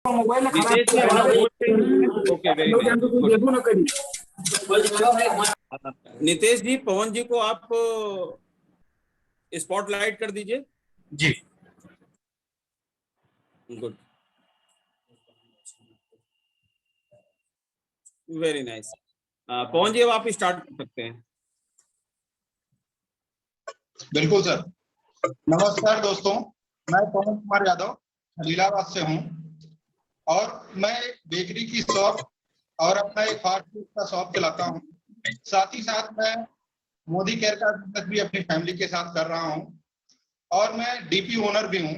Mobile Nitesh जी आवाज okay, very nice, Nitesh जी पवन जी को आप स्पॉटलाइट कर दीजिए। जी गुड, वेरी नाइस। पवन जी अब आप स्टार्ट कर सकते हैं। बिल्कुल सर। नमस्कार दोस्तों, मैं पवन कुमार यादव खलीलाबाद से हूं और मैं एक बेकरी की शॉप और अपना एक फास्ट फूड का शॉप चलाता हूं। साथ ही साथ मैं मोदी केयर का बिजनेस भी अपनी फैमिली के साथ कर रहा हूं और मैं डीपी ओनर भी हूं,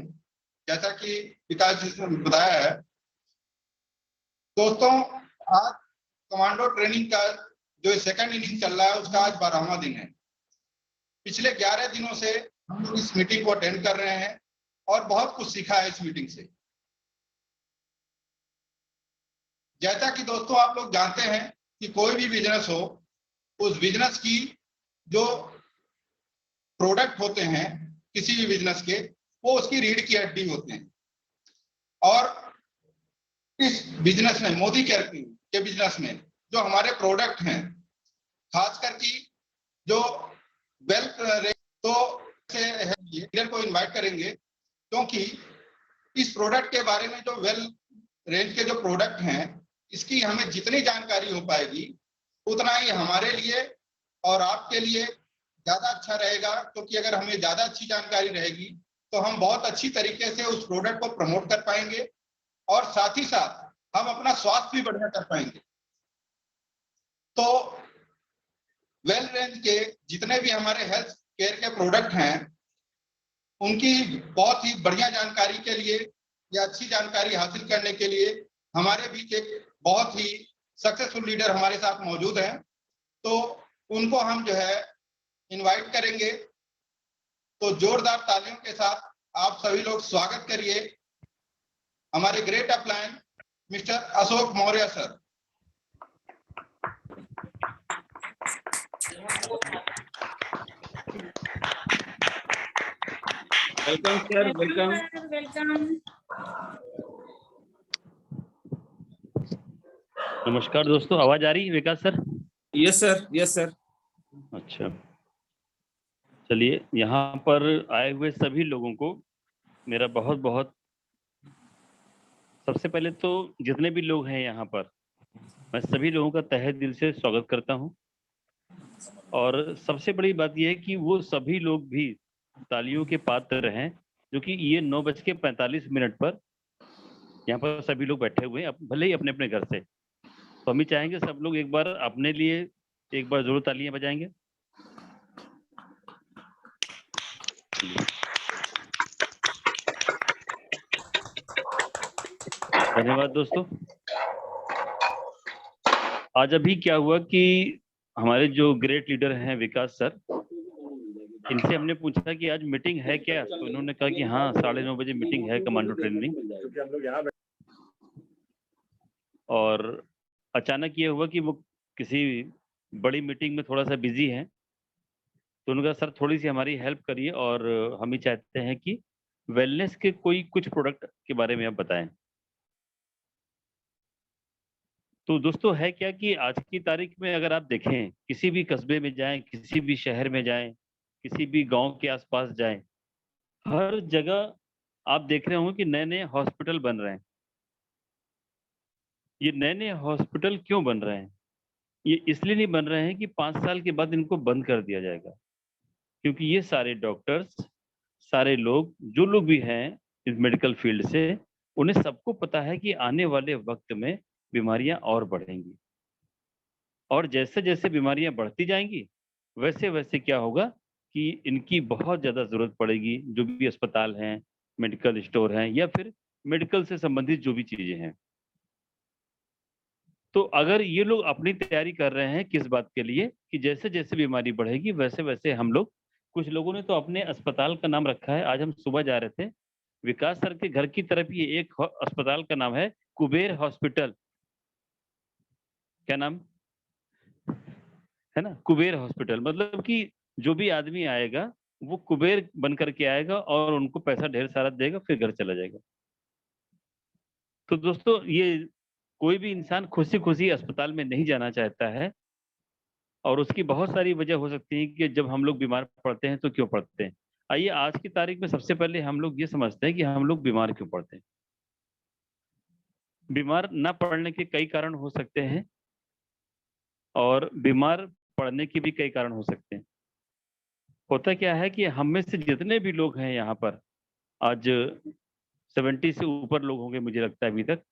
जैसा कि विकास जी ने बताया है। दोस्तों, आज कमांडो ट्रेनिंग का जो सेकंड इनिंग चल रहा है उसका आज 12वां दिन है। पिछले 11 दिनों से हम लोग इस मीटिंग को अटेंड कर रहे हैं और बहुत कुछ सीखा है इस मीटिंग से। जैसा कि दोस्तों आप लोग जानते हैं कि कोई भी बिजनेस हो, उस बिजनेस की जो प्रोडक्ट होते हैं किसी भी बिजनेस के, वो उसकी रीढ़ की हड्डी होते हैं। और इस बिजनेस में, मोदी केयर के बिजनेस में जो हमारे प्रोडक्ट हैं, खासकर की जो वेल्थ रेट, तो लीडर को इनवाइट करेंगे क्योंकि इस प्रोडक्ट के बारे में जो वेल रेंज के जो प्रोडक्ट हैं, इसकी हमें जितनी जानकारी हो पाएगी उतना ही हमारे लिए और आपके लिए ज्यादा अच्छा रहेगा। क्योंकि अगर हमें ज्यादा अच्छी जानकारी रहेगी तो हम बहुत अच्छी तरीके से उस प्रोडक्ट को प्रमोट कर पाएंगे और साथ ही साथ हम अपना स्वास्थ्य भी बढ़िया कर पाएंगे। तो वेल रेंज के जितने भी हमारे हेल्थ केयर के प्रोडक्ट हैं, उनकी बहुत ही बढ़िया जानकारी के लिए या अच्छी जानकारी हासिल करने के लिए हमारे बीच एक बहुत ही सक्सेसफुल लीडर हमारे साथ मौजूद हैं। तो उनको हम जो है इनवाइट करेंगे। तो जोरदार तालियों के साथ आप सभी लोग स्वागत करिए हमारे great upline mister Ashok Maurya sir. Welcome sir, welcome. नमस्कार दोस्तों, आवाज आ रही है Vikas sir? Yes sir, yes sir. अच्छा, चलिए, यहाँ पर आए हुए सभी लोगों को मेरा बहुत बहुत, सबसे पहले तो जितने भी लोग हैं यहाँ पर, मैं सभी लोगों का तहे दिल से स्वागत करता हूँ। और सबसे बड़ी बात यह है कि वो सभी लोग भी तालियों के पात्र हैं, जो कि ये 9:45 पर यहाँ पर सभी लोग बैठे हुए हैं, भले ही अपने अपने घर से। तो हम ही चाहेंगे सब लोग एक बार अपने लिए एक बार जरूर तालियां बजाएंगे। धन्यवाद दोस्तों। आज अभी क्या हुआ कि हमारे जो ग्रेट लीडर हैं विकास सर, इनसे हमने पूछा कि आज मीटिंग है क्या, तो इन्होंने कहा कि हाँ 9:30 बजे मीटिंग है कमांडो ट्रेनिंग। और अचानक ये हुआ कि वो किसी बड़ी मीटिंग में थोड़ा सा बिजी है, तो उन्होंने कहा सर थोड़ी सी हमारी हेल्प करिए और हम ही चाहते हैं कि वेलनेस के कोई कुछ प्रोडक्ट के बारे में आप बताएं। तो दोस्तों है क्या कि आज की तारीख में अगर आप देखें, किसी भी कस्बे में जाएं, किसी भी शहर में जाएं, किसी भी गांव के आसपास जाएं, हर जगह आप देख रहे होंगे कि नए नए हॉस्पिटल बन रहे हैं। ये नए नए हॉस्पिटल क्यों बन रहे हैं? ये इसलिए नहीं बन रहे हैं कि 5 साल के बाद इनको बंद कर दिया जाएगा, क्योंकि ये सारे डॉक्टर्स, सारे लोग, जो लोग भी हैं इस मेडिकल फील्ड से, उन्हें सबको पता है कि आने वाले वक्त में बीमारियां और बढ़ेंगी। और जैसे जैसे बीमारियां बढ़ती जाएंगी, वैसे वैसे क्या होगा कि इनकी बहुत ज़्यादा ज़रूरत पड़ेगी। जो भी अस्पताल हैं, मेडिकल स्टोर हैं, या फिर मेडिकल से संबंधित जो भी चीज़ें हैं। तो अगर ये लोग अपनी तैयारी कर रहे हैं किस बात के लिए कि जैसे जैसे बीमारी बढ़ेगी वैसे वैसे हम लोग, कुछ लोगों ने तो अपने अस्पताल का नाम रखा है। आज हम सुबह जा रहे थे, विकास सर के घर की तरफ ये एक अस्पताल का नाम है कुबेर हॉस्पिटल। क्या नाम है ना? कुबेर हॉस्पिटल। मतलब कि जो भी आदमी आएगा वो कुबेर बन करके आएगा और उनको पैसा ढेर सारा देगा, फिर घर चला जाएगा। तो दोस्तों ये कोई भी इंसान खुशी खुशी अस्पताल में नहीं जाना चाहता है, और उसकी बहुत सारी वजह हो सकती है कि जब हम लोग बीमार पड़ते हैं तो क्यों पड़ते हैं। आइए आज की तारीख में सबसे पहले हम लोग ये समझते हैं कि हम लोग बीमार क्यों पड़ते हैं। बीमार न पड़ने के कई कारण हो सकते हैं, और बीमार पड़ने के भी कई कारण हो सकते हैं। होता क्या है कि हम में से जितने भी लोग हैं यहाँ पर, आज 70 से ऊपर लोग होंगे मुझे लगता है अभी तक,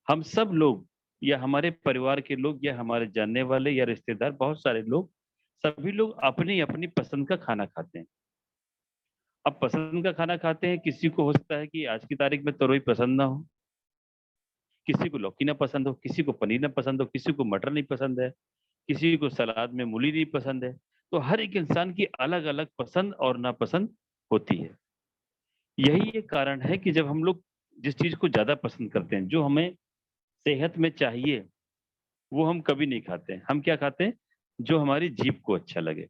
हम सब लोग या हमारे परिवार के लोग या हमारे जानने वाले या रिश्तेदार, बहुत सारे लोग, सभी लोग अपनी अपनी पसंद का खाना खाते हैं। अब पसंद का खाना खाते हैं, किसी को हो सकता है कि आज की तारीख में तरोई पसंद ना हो, किसी को लौकी ना पसंद हो, किसी को पनीर ना पसंद हो, किसी को मटर नहीं पसंद है, किसी को सलाद में मूली नहीं पसंद है। तो हर एक इंसान की अलग अलग पसंद और नापसंद होती है। यही एक कारण है कि जब हम लोग जिस चीज को ज्यादा पसंद करते हैं, जो हमें सेहत में चाहिए, वो हम कभी नहीं खाते हैं। हम क्या खाते हैं? जो हमारी जीभ को अच्छा लगे।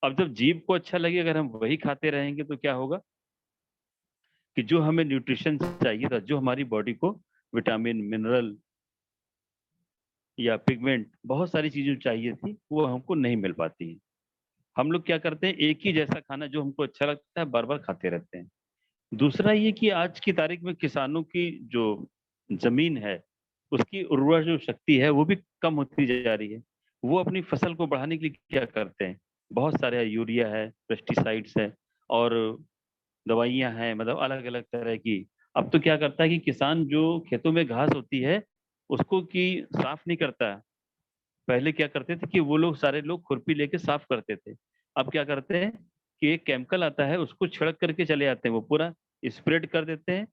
अब जब जीभ को अच्छा लगे, अगर हम वही खाते रहेंगे तो क्या होगा कि जो हमें न्यूट्रिशन चाहिए था, जो हमारी बॉडी को विटामिन, मिनरल या पिगमेंट, बहुत सारी चीजें चाहिए थी, वो हमको नहीं मिल पाती है। हम लोग क्या करते हैं, एक ही जैसा खाना जो हमको अच्छा लगता है बार बार खाते रहते हैं। दूसरा ये कि आज की तारीख में किसानों की जो जमीन है, उसकी उर्वरा जो शक्ति है वो भी कम होती जा रही है। वो अपनी फसल को बढ़ाने के लिए क्या करते हैं, बहुत सारे यूरिया है, पेस्टिसाइड्स है, और दवाइयां हैं, मतलब अलग अलग तरह की। अब तो क्या करता है कि किसान जो खेतों में घास होती है उसको की साफ नहीं करता। पहले क्या करते थे कि वो लोग सारे लोग खुरपी लेके साफ करते थे। अब क्या करते हैं कि एक केमिकल आता है, उसको छिड़क करके चले जाते हैं, वो पूरा स्प्रेड कर देते हैं,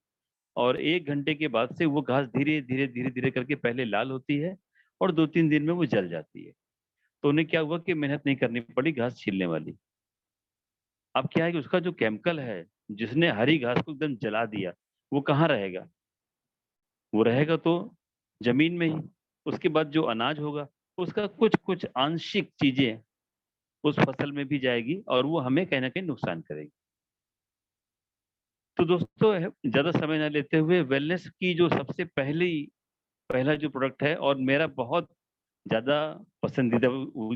और 1 घंटे के बाद से वो घास धीरे धीरे धीरे धीरे करके पहले लाल होती है, और 2-3 दिन में वो जल जाती है। तो उन्हें क्या हुआ कि मेहनत नहीं करनी पड़ी घास छीलने वाली। अब क्या है कि उसका जो केमिकल है, जिसने हरी घास को एकदम जला दिया, वो कहाँ रहेगा? वो रहेगा तो जमीन में ही। उसके बाद जो अनाज होगा, उसका कुछ कुछ आंशिक चीजें उस फसल में भी जाएगी, और वो हमें कहीं ना कहीं नुकसान करेगी। तो दोस्तों ज्यादा समय न लेते हुए, वेलनेस की जो सबसे पहला जो प्रोडक्ट है, और मेरा बहुत ज्यादा पसंदीदा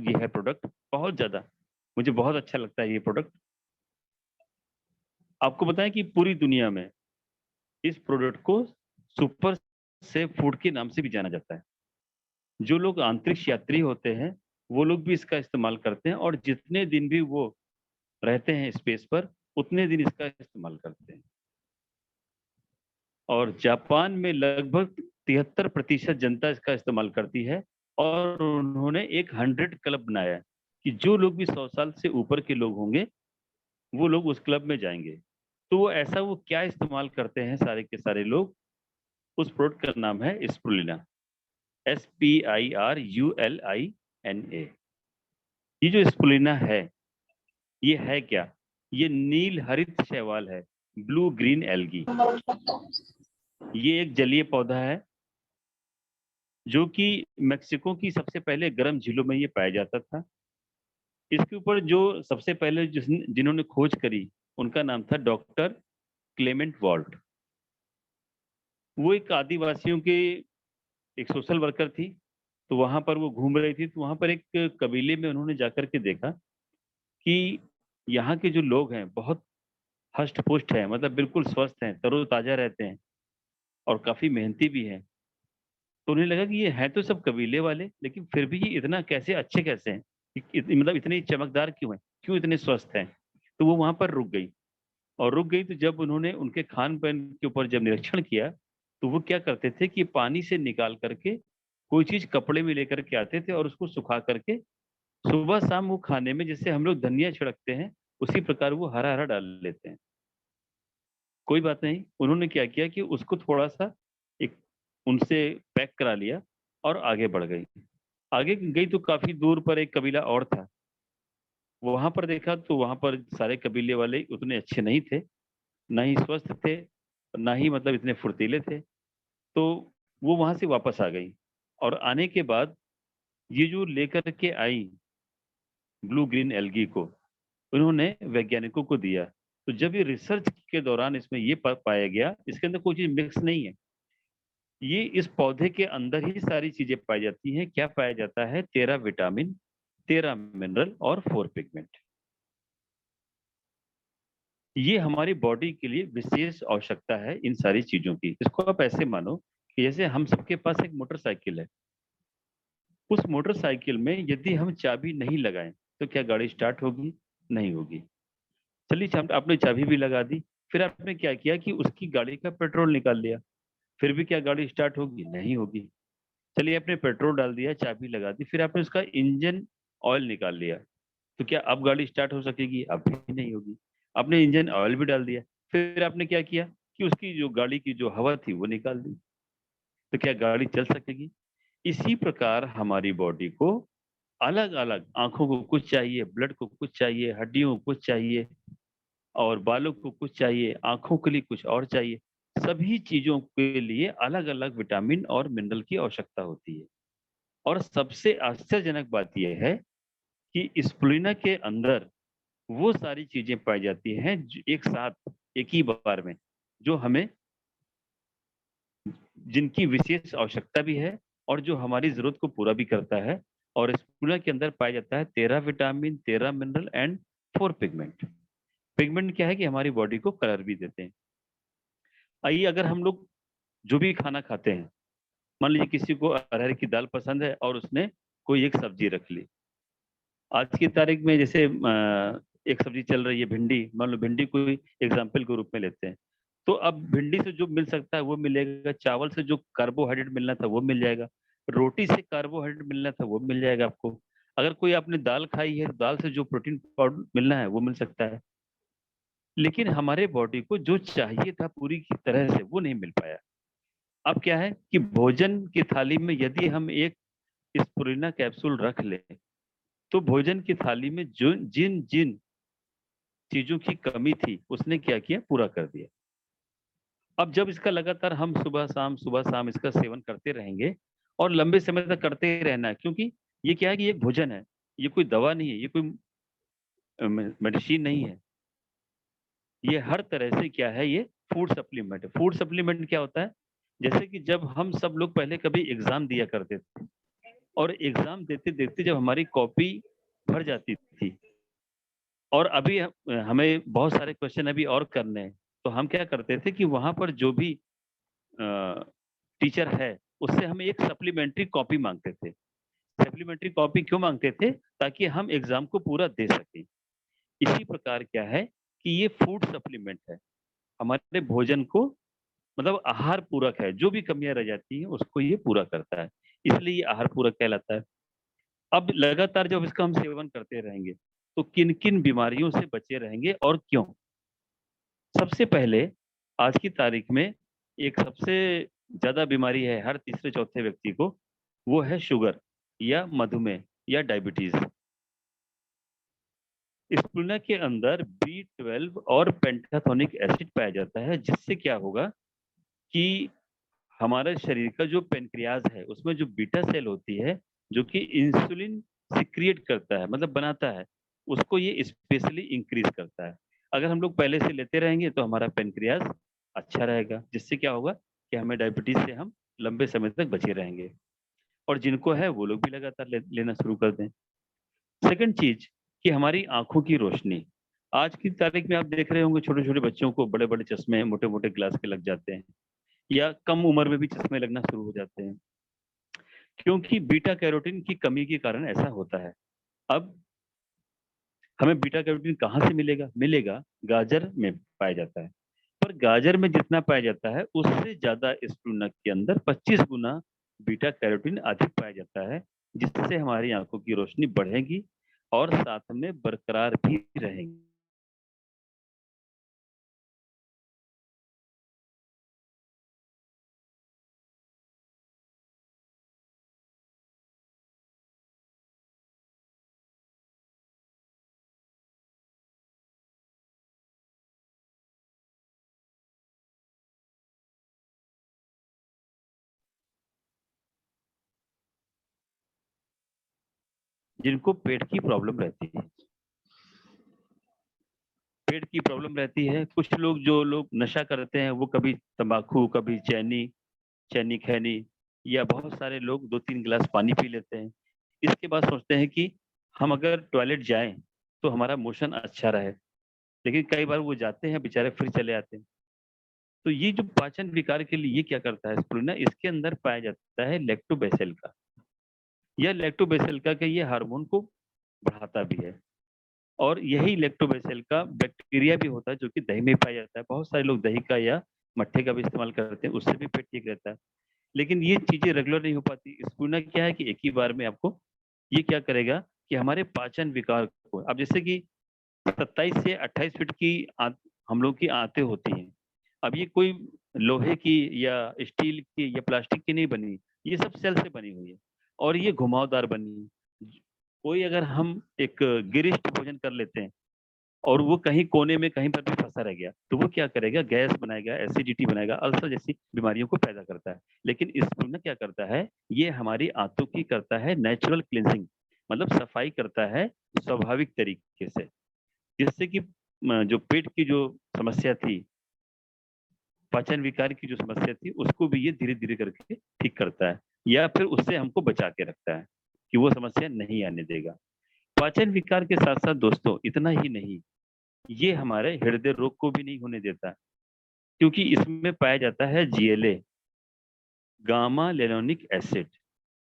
ये है प्रोडक्ट, बहुत ज्यादा मुझे बहुत अच्छा लगता है ये प्रोडक्ट। आपको बताएं कि पूरी दुनिया में इस प्रोडक्ट को सुपर से फूड के नाम से भी जाना जाता है। जो लोग अंतरिक्ष यात्री होते हैं, वो लोग भी इसका इस्तेमाल करते हैं, और जितने दिन भी वो रहते हैं स्पेस पर, उतने दिन इसका इस्तेमाल करते हैं। और जापान में लगभग 73% जनता इसका इस्तेमाल करती है, और उन्होंने एक 100 क्लब बनाया है कि जो लोग भी 100 साल से ऊपर के लोग होंगे, वो लोग उस क्लब में जाएंगे। तो वो क्या इस्तेमाल करते हैं सारे के सारे लोग? उस प्रोडक्ट का नाम है स्प्रुलिना, SPIRULINA। ये जो स्प्रुलिना है, ये है क्या? ये नील हरित शैवाल है, ब्लू ग्रीन एल्गी। ये एक जलीय पौधा है जो कि मेक्सिको की सबसे पहले गर्म झीलों में ये पाया जाता था। इसके ऊपर जो सबसे पहले जिन्होंने खोज करी, उनका नाम था डॉक्टर क्लेमेंट वॉल्ट। वो एक आदिवासियों के एक सोशल वर्कर थी। तो वहां पर वो घूम रही थी, तो वहां पर एक कबीले में उन्होंने जाकर के देखा कि यहाँ के जो लोग हैं बहुत हष्ट पुष्ट हैं, मतलब बिल्कुल स्वस्थ हैं, तरोताजा रहते हैं, और काफी मेहनती भी हैं। तो उन्हें लगा कि ये है तो सब कबीले वाले, लेकिन फिर भी ये इतना कैसे अच्छे कैसे हैं, मतलब इतने चमकदार क्यों हैं, क्यों इतने स्वस्थ हैं। तो वो वहां पर रुक गई, और रुक गई तो जब उन्होंने उनके खान पान के ऊपर जब निरीक्षण किया, तो वो क्या करते थे कि पानी से निकाल करके कोई चीज कपड़े में लेकर के आते थे, और उसको सुखा करके सुबह शाम वो खाने में, जैसे हम लोग धनिया छिड़कते हैं, उसी प्रकार वो हरा हरा डाल लेते हैं। कोई बात नहीं, उन्होंने क्या किया कि उसको थोड़ा सा एक उनसे पैक करा लिया, और आगे बढ़ गई। आगे गई तो काफी दूर पर एक कबीला और था। वहां पर देखा तो वहां पर सारे कबीले वाले उतने अच्छे नहीं थे, ना ही स्वस्थ थे, ना ही मतलब इतने फुर्तीले थे। तो वो वहां से वापस आ गई, और आने के बाद ये जो लेकर के आई ब्लू ग्रीन एल्गी को, उन्होंने वैज्ञानिकों को दिया। तो जब ये रिसर्च के दौरान इसमें ये पाया गया, इसके अंदर कोई चीज मिक्स नहीं है, ये इस पौधे के अंदर ही सारी चीजें पाई जाती हैं। क्या पाया जाता है? 13 विटामिन, 13 मिनरल और 4 पिगमेंट। ये हमारी बॉडी के लिए विशेष आवश्यकता है इन सारी चीजों की। इसको आप ऐसे मानो कि जैसे हम सबके पास एक मोटरसाइकिल है, उस मोटरसाइकिल में यदि हम चाबी नहीं लगाएं तो क्या गाड़ी स्टार्ट होगी? नहीं होगी। चलिए आपने चाबी भी लगा दी, फिर आपने क्या किया कि उसकी गाड़ी का पेट्रोल निकाल लिया, फिर भी क्या गाड़ी स्टार्ट होगी? नहीं होगी। चलिए आपने पेट्रोल डाल दिया, चाबी लगा दी, फिर आपने उसका इंजन ऑयल निकाल लिया, तो क्या अब गाड़ी स्टार्ट हो सकेगी? अब भी नहीं होगी। आपने इंजन ऑयल भी डाल दिया, फिर आपने क्या किया कि उसकी जो गाड़ी की जो हवा थी वो निकाल दी, तो क्या गाड़ी चल सकेगी? इसी प्रकार हमारी बॉडी को अलग अलग, आंखों को कुछ चाहिए, ब्लड को कुछ चाहिए, हड्डियों को कुछ चाहिए, और बालों को कुछ चाहिए, आंखों के लिए कुछ और चाहिए। सभी चीजों के लिए अलग अलग विटामिन और मिनरल की आवश्यकता होती है। और सबसे आश्चर्यजनक बात यह है कि स्प्लिना के अंदर वो सारी चीजें पाई जाती हैं एक साथ, एक ही बार में, जो हमें, जिनकी विशेष आवश्यकता भी है और जो हमारी जरूरत को पूरा भी करता है। और स्प्लिना के अंदर पाया जाता है 13 vitamin, 13 mineral and 4 pigment. Pigment क्या है कि हमारी बॉडी को कलर भी देते हैं। आइए, अगर हम लोग जो भी खाना खाते हैं, मान लीजिए किसी को अरहर की दाल पसंद है और उसने कोई एक सब्जी रख ली। आज की तारीख में जैसे एक सब्जी चल रही है भिंडी, मान लो भिंडी कोई एग्जाम्पल के रूप में लेते हैं, तो अब भिंडी से जो मिल सकता है वो मिलेगा, चावल से जो कार्बोहाइड्रेट मिलना था वो मिल जाएगा, रोटी से कार्बोहाइड्रेट मिलना था वो मिल जाएगा आपको। अगर कोई आपने दाल खाई है, दाल से जो प्रोटीन पाउडर मिलना है वो मिल सकता है। लेकिन हमारे बॉडी को जो चाहिए था पूरी की तरह से वो नहीं मिल पाया। अब क्या है कि भोजन की थाली में यदि हम एक स्पुरिना कैप्सूल रख ले, तो भोजन की थाली में जो जिन जिन चीजों की कमी थी उसने क्या किया? पूरा कर दिया। अब जब इसका लगातार हम सुबह शाम इसका सेवन करते रहेंगे, और लंबे समय तक करते ही रहना है, क्योंकि ये क्या है कि ये भोजन है, ये कोई दवा नहीं है, ये कोई मेडिसिन नहीं है, ये हर तरह से क्या है, ये फूड सप्लीमेंट है। फूड सप्लीमेंट क्या होता है? जैसे कि जब हम सब लोग पहले कभी एग्जाम दिया करते थे, और एग्जाम देते देते जब हमारी कॉपी भर जाती थी, और अभी हमें बहुत सारे क्वेश्चन अभी और करने हैं, तो हम क्या करते थे कि वहां पर जो भी टीचर है उससे हम एक सप्लीमेंट्री कॉपी मांगते थे। सप्लीमेंट्री कॉपी क्यों मांगते थे? ताकि हम एग्जाम को पूरा दे सकें। इसी प्रकार क्या है कि ये फूड सप्लीमेंट है, हमारे भोजन को, मतलब आहार पूरक है, जो भी कमियां रह जाती हैं उसको ये पूरा करता है, इसलिए ये आहार पूरक कहलाता है। अब लगातार जब इसका हम सेवन करते रहेंगे तो किन किन बीमारियों से बचे रहेंगे और क्यों? सबसे पहले, आज की तारीख में एक सबसे ज्यादा बीमारी है हर तीसरे चौथे व्यक्ति को, वो है शुगर या मधुमेह या डायबिटीज। स्प्लिना के अंदर B12 और पेंटाथोनिक एसिड पाया जाता है, जिससे क्या होगा कि हमारे शरीर का जो पेनक्रियाज है उसमें जो बीटा सेल होती है, जो कि इंसुलिन सिक्रिएट करता है, मतलब बनाता है, उसको ये स्पेशली इंक्रीज करता है। अगर हम लोग पहले से लेते रहेंगे तो हमारा पेनक्रियाज अच्छा रहेगा, जिससे क्या होगा कि हमें डायबिटीज से हम लंबे समय तक बचे रहेंगे। और जिनको है वो लोग भी लगातार लेना शुरू कर दें। सेकंड चीज कि हमारी आंखों की रोशनी, आज की तारीख में आप देख रहे होंगे छोटे छोटे बच्चों को बड़े बड़े चश्मे, मोटे मोटे ग्लास के लग जाते हैं, या कम उम्र में भी चश्मे लगना शुरू हो जाते हैं, क्योंकि बीटा कैरोटीन की कमी के कारण ऐसा होता है। अब हमें बीटा कैरोटीन कहाँ से मिलेगा? मिलेगा, गाजर में पाया जाता है। पर गाजर में जितना पाया जाता है उससे ज्यादा स्प्लिना के अंदर 25 गुना बीटा कैरोटीन अधिक पाया जाता है, जिससे हमारी आंखों की रोशनी बढ़ेगी और साथ में बरकरार भी रहेगी। जिनको पेट की प्रॉब्लम रहती है, पेट की प्रॉब्लम रहती है, कुछ लोग, जो लोग नशा करते हैं, वो कभी तंबाकू, कभी चैनी, चैनी खैनी, या बहुत सारे लोग 2-3 गिलास पानी पी लेते हैं। इसके बाद सोचते हैं कि हम अगर टॉयलेट जाएँ तो हमारा मोशन अच्छा रहे, लेकिन कई बार वो जाते हैं बेचारे फिर चले आते हैं। तो ये जो पाचन विकार के लिए ये क्या करता है स्प्रुलिना, इसके अंदर पाया जाता है लैक्टोबैसिल का। यह लैक्टोबैसिल का ये हार्मोन को बढ़ाता भी है, और यही लैक्टोबैसिल का बैक्टीरिया भी होता है जो कि दही में पाया जाता है। बहुत सारे लोग दही का या मट्ठे का भी इस्तेमाल करते हैं, उससे भी पेट ठीक रहता है। लेकिन ये चीजें रेगुलर नहीं हो पाती। स्प्रुलिना क्या है कि एक ही बार में आपको ये क्या करेगा कि हमारे पाचन विकार को, अब जैसे कि 27 से 28 फीट की हम लोग की आंतें होती हैं। अब ये कोई लोहे की या स्टील की या प्लास्टिक की नहीं बनी, ये सब सेल से बनी हुई है और ये घुमावदार बनी है। कोई अगर हम एक गिरिष्ट भोजन कर लेते हैं और वो कहीं कोने में कहीं पर भी फंसा रह गया, तो वो क्या करेगा, गैस बनाएगा, एसिडिटी बनाएगा, अल्सर जैसी बीमारियों को पैदा करता है। लेकिन स्प्रुलिना क्या करता है, ये हमारी आंतों की करता है नेचुरल क्लींजिंग, मतलब सफाई करता है स्वाभाविक तरीके से, जिससे कि जो पेट की जो समस्या थी, पाचन विकार की जो समस्या थी, उसको भी ये धीरे-धीरे करके ठीक करता है, या फिर उससे हमको बचा के रखता है कि वो समस्या नहीं आने देगा। पाचन विकार के साथ-साथ दोस्तों इतना ही नहीं, ये हमारे हृदय रोग को भी नहीं होने देता, क्योंकि इसमें पाया जाता है जीएलए, गामा लेनोनिक एसिड,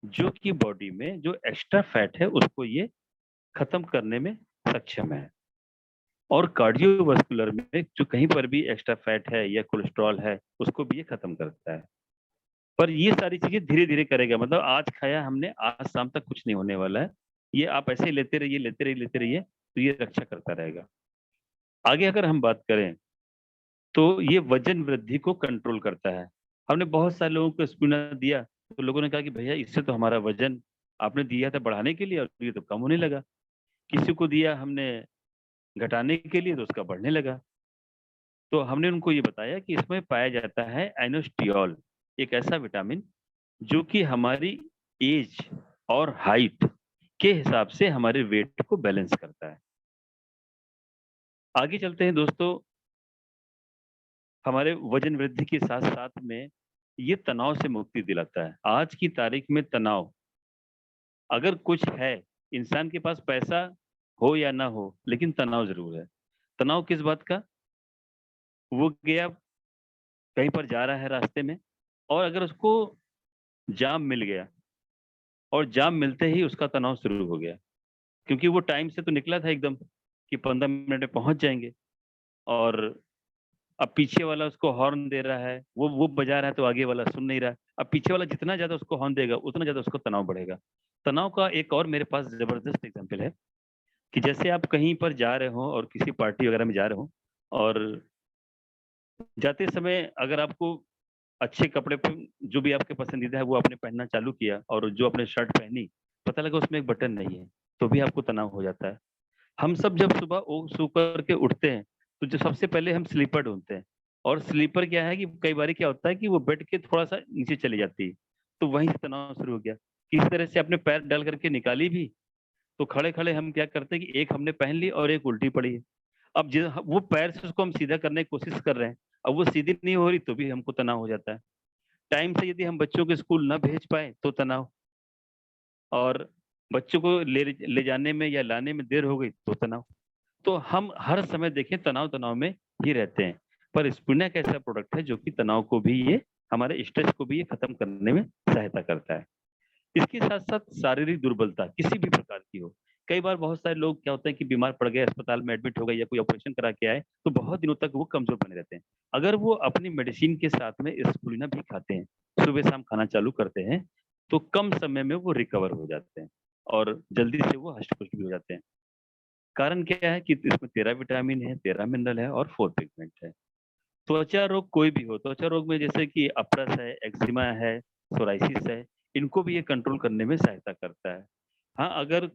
जो कि बॉडी में जो एक्स्ट्रा फैट है उसको ये खत्म करने में सक्षम है। और कार्डियोवास्कुलर में जो कहीं पर भी एक्स्ट्रा फैट है या कोलेस्ट्रॉल है, उसको भी ये खत्म करता है। पर ये सारी चीजें धीरे-धीरे करेगा, मतलब आज खाया हमने, आज शाम तक कुछ नहीं होने वाला है। ये आप ऐसे ही लेते रहिए, लेते रहिए, लेते रहिए, तो ये रक्षा करता रहेगा। आगे अगर हम बात करें, तो ये वजन वृद्धि को कंट्रोल करता है। हमने बहुत सारे लोगों को स्प्रुलिना दिया, तो लोगों ने कहा कि भैया इससे तो हमारा वजन आपने दिया था बढ़ाने के लिए और ये तो कम होने लगा। किसी को दिया हमने घटाने के लिए तो उसका बढ़ने लगा। तो हमने उनको ये बताया कि इसमें पाया जाता है एनोस्टियोल, एक ऐसा विटामिन जो कि हमारी एज और हाइट के हिसाब से हमारे वेट को बैलेंस करता है। आगे चलते हैं दोस्तों, हमारे वजन वृद्धि के साथ-साथ में ये तनाव से मुक्ति दिलाता है। आज की तारीख में तनाव अगर कुछ है, इंसान के पास पैसा हो या ना हो, लेकिन तनाव ज़रूर है। तनाव किस बात का? वो गया कहीं पर जा रहा है रास्ते में, और अगर उसको जाम मिल गया और जाम मिलते ही उसका तनाव शुरू हो गया, क्योंकि वो टाइम से तो निकला था एकदम कि 15 मिनट में पहुँच जाएँगे, और अब पीछे वाला उसको हॉर्न दे रहा है, वो बजा रहा है तो आगे वाला सुन नहीं रहा है। अब पीछे वाला जितना ज़्यादा उसको हॉर्न देगा, उतना ज़्यादा उसको तनाव बढ़ेगा। तनाव का एक और मेरे पास ज़बरदस्त एग्ज़ाम्पल है कि जैसे आप कहीं पर जा रहे हो और किसी पार्टी वगैरह में जा रहे हो, और जाते समय अगर आपको अच्छे कपड़े जो भी आपके पसंदीदा है वो आपने पहनना चालू किया, और जो आपने शर्ट पहनी, पता लगा उसमें एक बटन नहीं है, तो भी आपको तनाव हो जाता है। हम सब जब सुबह सो कर के उठते हैं, तो जो सबसे पहले हम स्लीपर ढूँढते हैं, और स्लीपर क्या है कि कई बारी क्या होता है कि वो बेड के थोड़ा-सा नीचे चली जाती है, तो वहीं से तनाव शुरू हो गया। किसी तरह से आपने पैर डाल करके निकाली भी, तो खड़े-खड़े हम क्या करते हैं कि एक हमने पहन ली और एक उल्टी पड़ी है। अब वो पैर से उसको हम सीधा करने की कोशिश कर रहे हैं, अब वो सीधी नहीं हो रही तो भी हमको तनाव हो जाता है। टाइम से यदि हम बच्चों को स्कूल ना भेज पाएँ तो तनाव, और बच्चों को ले जाने में या लाने में देर हो गई तो तनाव। तो हम हर समय देखें तनाव में ही रहते हैं। पर स्प्रुलिना एक ऐसा प्रोडक्ट है जो कि तनाव को भी ये, हमारे स्ट्रेस को भी ये खत्म करने में सहायता करता है। इसके साथ-साथ शारीरिक दुर्बलता किसी भी प्रकार की हो, कई बार बहुत सारे लोग क्या होता है कि बीमार पड़ गए, अस्पताल में एडमिट हो गए या कोई ऑपरेशन करा के आए, तो बहुत दिनों तक वो कमज़ोर बने रहते हैं। अगर वो अपनी मेडिसिन के साथ में स्प्रुलिना भी खाते हैं, सुबह-शाम खाना चालू करते हैं, तो कम समय में वो रिकवर हो जाते हैं और जल्दी से वो हष्ट-पुष्ट भी हो जाते हैं। कारण क्या है कि इसमें 13 विटामिन है, 13 मिनरल है और 4 पिगमेंट है। त्वचा रोग कोई भी हो, त्वचा रोग में जैसे कि अपरस है, एक्जिमा है, सोराइसिस है, इनको भी ये कंट्रोल करने में सहायता करता है। हाँ, अगर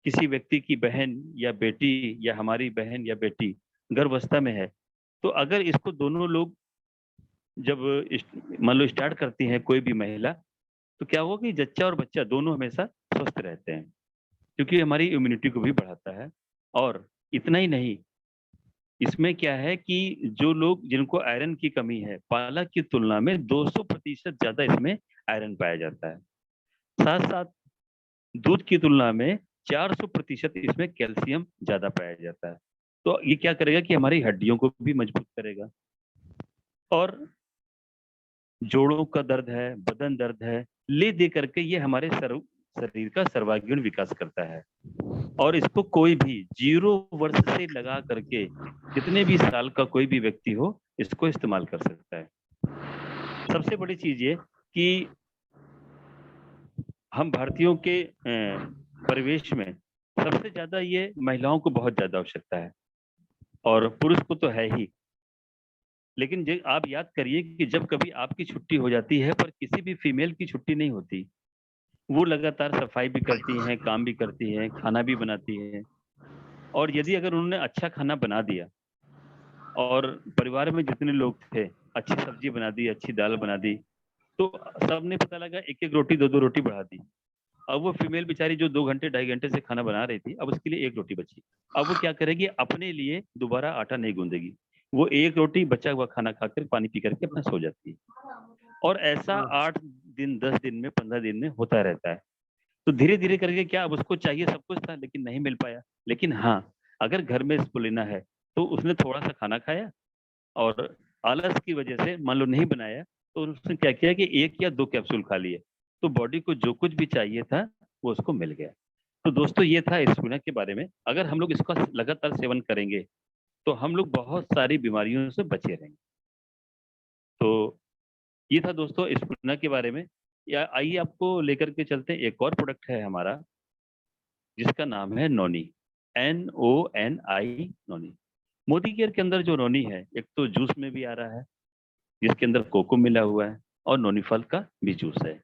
किसी व्यक्ति की बहन या बेटी या हमारी बहन या बेटी गर्भावस्था में है, तो अगर इसको दोनों लोग जब मान लो स्टार्ट करती हैं कोई भी महिला, तो क्या होगा कि जच्चा और बच्चा दोनों हमेशा स्वस्थ रहते हैं, क्योंकि हमारी इम्यूनिटी को भी बढ़ाता है। और इतना ही नहीं, इसमें क्या है कि जो लोग जिनको आयरन की कमी है, पालक की तुलना में 200% ज्यादा इसमें आयरन पाया जाता है। साथ साथ दूध की तुलना में 400% इसमें कैल्शियम ज्यादा पाया जाता है। तो ये क्या करेगा कि हमारी हड्डियों को भी मजबूत करेगा, और जोड़ों का दर्द है, बदन दर्द है, ले दे करके ये हमारे शरीर का सर्वांगीण विकास करता है। और इसको कोई भी 0 वर्ष से लगा करके कितने भी साल का कोई भी व्यक्ति हो, इसको इस्तेमाल कर सकता है। सबसे बड़ी चीज ये कि हम भारतीयों के परिवेश में सबसे ज्यादा ये महिलाओं को बहुत ज्यादा आवश्यकता है, और पुरुष को तो है ही। लेकिन आप याद करिए कि जब कभी आपकी छुट्टी हो जाती है, पर किसी भी फीमेल की छुट्टी नहीं होती, वो लगातार सफाई भी करती हैं, काम भी करती हैं, खाना भी बनाती हैं। और यदि अगर उन्होंने अच्छा खाना बना दिया और परिवार में जितने लोग थे अच्छी सब्जी बना दी, अच्छी दाल बना दी, तो सबने पता लगा एक एक रोटी, दो दो रोटी बढ़ा दी। अब वो फीमेल बेचारी जो 2 घंटे 2.5 घंटे से खाना बना रही थी, अब उसके लिए एक रोटी बची। अब वो क्या करेगी, अपने लिए दोबारा आटा नहीं गूंदेगी, वो एक रोटी बचा हुआ खाना खाकर पानी पी करके अपना सो जाती है। और ऐसा 8 दिन, 10 दिन में, 15 दिन में होता रहता है। तो धीरे धीरे करके क्या, अब उसको चाहिए सब कुछ था लेकिन नहीं मिल पाया। लेकिन हाँ, अगर घर में इसको लेना है तो उसने थोड़ा सा खाना खाया, और आलस की वजह से मान लो नहीं बनाया, तो उसने क्या किया कि 1 या 2 कैप्सूल खा लिए, तो बॉडी को जो कुछ भी चाहिए था वो उसको मिल गया। तो दोस्तों, ये था स्पिनच के बारे में। अगर हम लोग इसका लगातार सेवन करेंगे तो हम लोग बहुत सारी बीमारियों से बचे रहेंगे। तो ये था दोस्तों स्पिनच के बारे में। या आइए आपको लेकर के चलते हैं, एक और प्रोडक्ट है हमारा जिसका नाम है नोनी, NONI, नोनी। मोदी केयर के अंदर जो नोनी है, एक तो जूस में भी आ रहा है जिसके अंदर कोको मिला हुआ है, और नोनी फल का भी जूस है।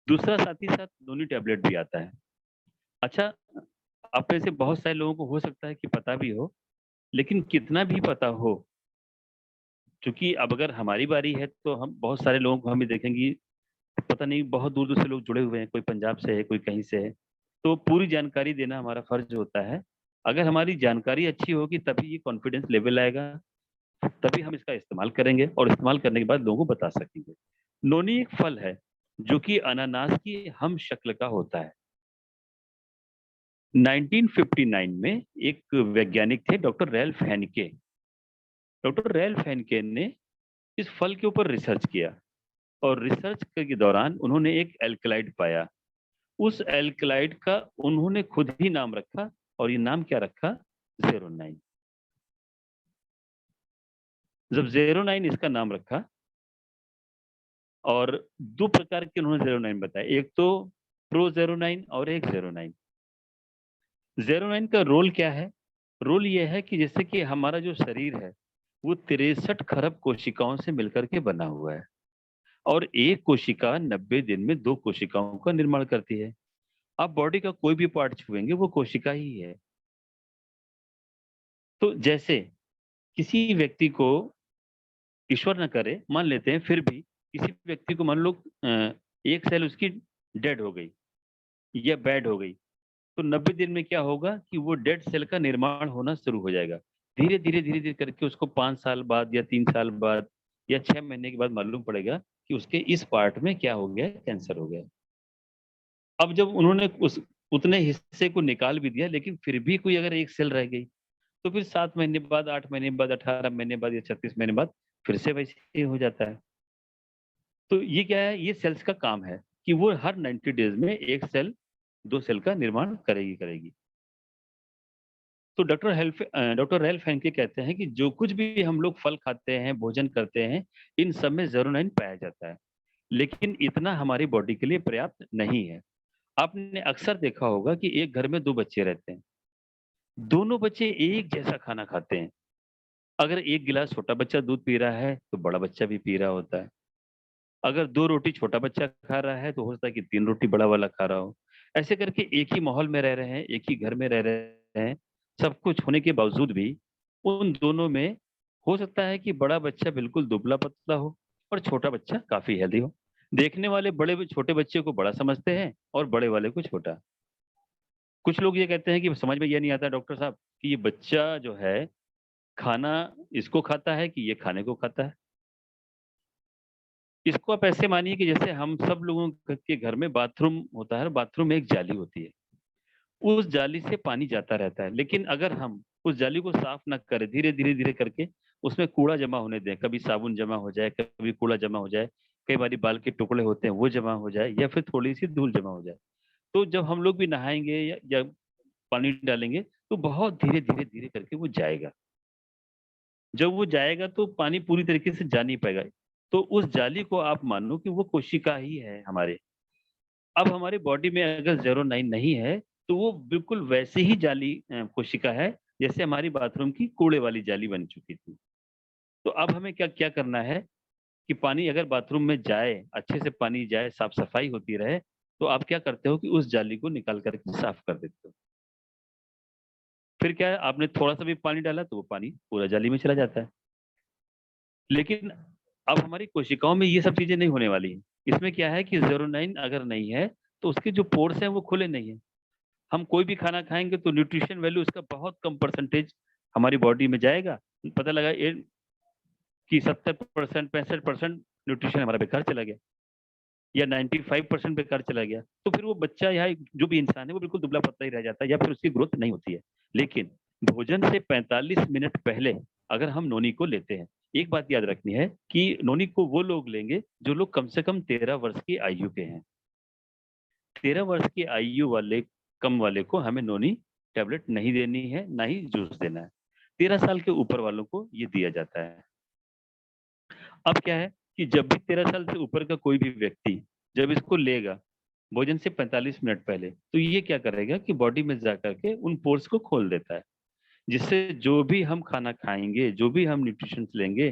दूसरा साथ ही साथ नोनी टैबलेट भी आता है। अच्छा, आप में से बहुत सारे लोगों को हो सकता है कि पता भी हो, लेकिन कितना भी पता हो, क्योंकि अब अगर हमारी बारी है तो हम बहुत सारे लोगों को हम भी देखेंगे, पता नहीं बहुत दूर दूर से लोग जुड़े हुए हैं, कोई पंजाब से है, कोई कहीं से है। तो पूरी जानकारी देना हमारा फर्ज होता है। अगर हमारी जानकारी अच्छी होगी तभी ये कॉन्फिडेंस लेवल आएगा, तभी हम इसका इस्तेमाल करेंगे, और इस्तेमाल करने के बाद लोगों को बता सकेंगे। नोनी एक फल है जो कि अनानास की हम शक्ल का होता है। 1959 में एक वैज्ञानिक थे, डॉक्टर रैल्फ हेनिके। डॉक्टर रैल्फ हेनिके ने इस फल के ऊपर रिसर्च किया, और रिसर्च के दौरान उन्होंने एक एल्कलाइड पाया। उस एल्कलाइड का उन्होंने खुद ही नाम रखा, और ये नाम क्या रखा, 09। जब 09 इसका नाम रखा, और 2 प्रकार के उन्होंने 09 बताए, एक तो प्रो 09 और एक 09। 09 का रोल क्या है? रोल ये है कि जैसे कि हमारा जो शरीर है वो 63 खरब कोशिकाओं से मिलकर के बना हुआ है, और एक कोशिका 90 दिन में 2 कोशिकाओं का निर्माण करती है। आप बॉडी का कोई भी पार्ट छुएंगे वो कोशिका ही है। तो जैसे किसी व्यक्ति को, ईश्वर न करे, मान लेते हैं, फिर भी किसी व्यक्ति को मान लो एक सेल उसकी डेड हो गई या बैड हो गई, तो 90 दिन में क्या होगा कि वो डेड सेल का निर्माण होना शुरू हो जाएगा। धीरे धीरे धीरे धीरे करके उसको 5 साल बाद या 3 साल बाद या 6 महीने के बाद मालूम पड़ेगा कि उसके इस पार्ट में क्या हो गया, कैंसर हो गया। अब जब उन्होंने उस उतने हिस्से को निकाल भी दिया, लेकिन फिर भी कोई अगर एक सेल रह गई, तो फिर 7 महीने बाद, 8 महीने बाद, 18 महीने बाद या 36 महीने बाद फिर से वैसे ही हो जाता है। तो ये क्या है, ये सेल्स का काम है कि वो हर 90 डेज में एक सेल, 2 सेल का निर्माण करेगी करेगी। तो डॉक्टर रैल्फ हेनके कहते हैं कि जो कुछ भी हम लोग फल खाते हैं, भोजन करते हैं, इन सब में ज़ेरोनाइन पाया जाता है, लेकिन इतना हमारी बॉडी के लिए पर्याप्त नहीं है। आपने अक्सर देखा होगा कि एक घर में 2 बच्चे रहते हैं, दोनों बच्चे एक जैसा खाना खाते हैं। अगर 1 गिलास छोटा बच्चा दूध पी रहा है, तो बड़ा बच्चा भी पी रहा होता है। अगर 2 रोटी छोटा बच्चा खा रहा है, तो हो सकता है कि 3 रोटी बड़ा वाला खा रहा हो। ऐसे करके एक ही माहौल में रह रहे हैं, एक ही घर में रह रहे हैं, सब कुछ होने के बावजूद भी उन दोनों में हो सकता है कि बड़ा बच्चा बिल्कुल दुबला-पतला हो और छोटा बच्चा काफ़ी हेल्दी हो। देखने वाले छोटे बच्चे को बड़ा समझते हैं और बड़े वाले को छोटा। कुछ लोग ये कहते हैं कि समझ में ये नहीं आता डॉक्टर साहब कि ये बच्चा जो है खाना इसको खाता है कि ये खाने को खाता है। इसको आप ऐसे मानिए कि जैसे हम सब लोगों के घर में बाथरूम होता है, बाथरूम में एक जाली होती है, उस जाली से पानी जाता रहता है, लेकिन अगर हम उस जाली को साफ ना करें, धीरे धीरे धीरे करके उसमें कूड़ा जमा होने दें, कभी साबुन जमा हो जाए, कभी कूड़ा जमा हो जाए, कई बार बाल के टुकड़े होते हैं वो जमा हो जाए, या फिर थोड़ी सी धूल जमा हो जाए, तो जब हम लोग भी नहाएंगे या पानी डालेंगे तो बहुत धीरे धीरे धीरे करके वो जाएगा। जब वो जाएगा तो पानी पूरी तरीके से जा नहीं पाएगा। तो उस जाली को आप मानो कि वो कोशिका ही है हमारे। अब हमारे बॉडी में अगर ज़ेरोनाइन नहीं है, तो वो बिल्कुल वैसे ही जाली कोशिका है, जैसे हमारी बाथरूम की कूड़े वाली जाली बन चुकी थी। तो अब हमें क्या क्या करना है कि पानी अगर बाथरूम में जाए, अच्छे से पानी जाए, साफ-सफाई होती रहे, तो आप क्या करते हो कि उस जाली को निकाल कर के साफ कर देते हो। फिर क्या है, आपने थोड़ा-सा भी पानी डाला तो वो पानी पूरा जाली में चला जाता है। लेकिन अब हमारी कोशिकाओं में ये सब चीज़ें नहीं होने वाली हैं। इसमें क्या है कि ज़ेरोनाइन अगर नहीं है, तो उसके जो पोर्स हैं वो खुले नहीं हैं। हम कोई भी खाना खाएँगे तो न्यूट्रिशन वैल्यू उसका बहुत कम परसेंटेज हमारी बॉडी में जाएगा। पता लगा ये कि 70% 65% न्यूट्रिशन हमारा बेकार चला गया, या 95% बेकार चला गया। तो फिर वो बच्चा या जो भी इंसान है वो बिल्कुल दुबला-पतला ही रह जाता है, या फिर उसकी ग्रोथ नहीं होती है। लेकिन भोजन से 45 मिनट पहले अगर हम नोनी को लेते हैं, एक बात याद रखनी है कि नोनी को वो लोग लेंगे जो लोग कम से कम 13 वर्ष की आयु के हैं। 13 वर्ष की आयु वाले कम वाले को हमें नोनी टैबलेट नहीं देनी है, ना ही जूस देना है। 13 साल के ऊपर वालों को ये दिया जाता है। अब क्या है कि जब भी 13 साल से ऊपर का कोई भी व्यक्ति जब इसको लेगा भोजन से 45 मिनट पहले, तो ये क्या करेगा कि बॉडी में जा करके उन पोर्स को खोल देता है, जिससे जो भी हम खाना खाएँगे, जो भी हम न्यूट्रिशंस लेंगे,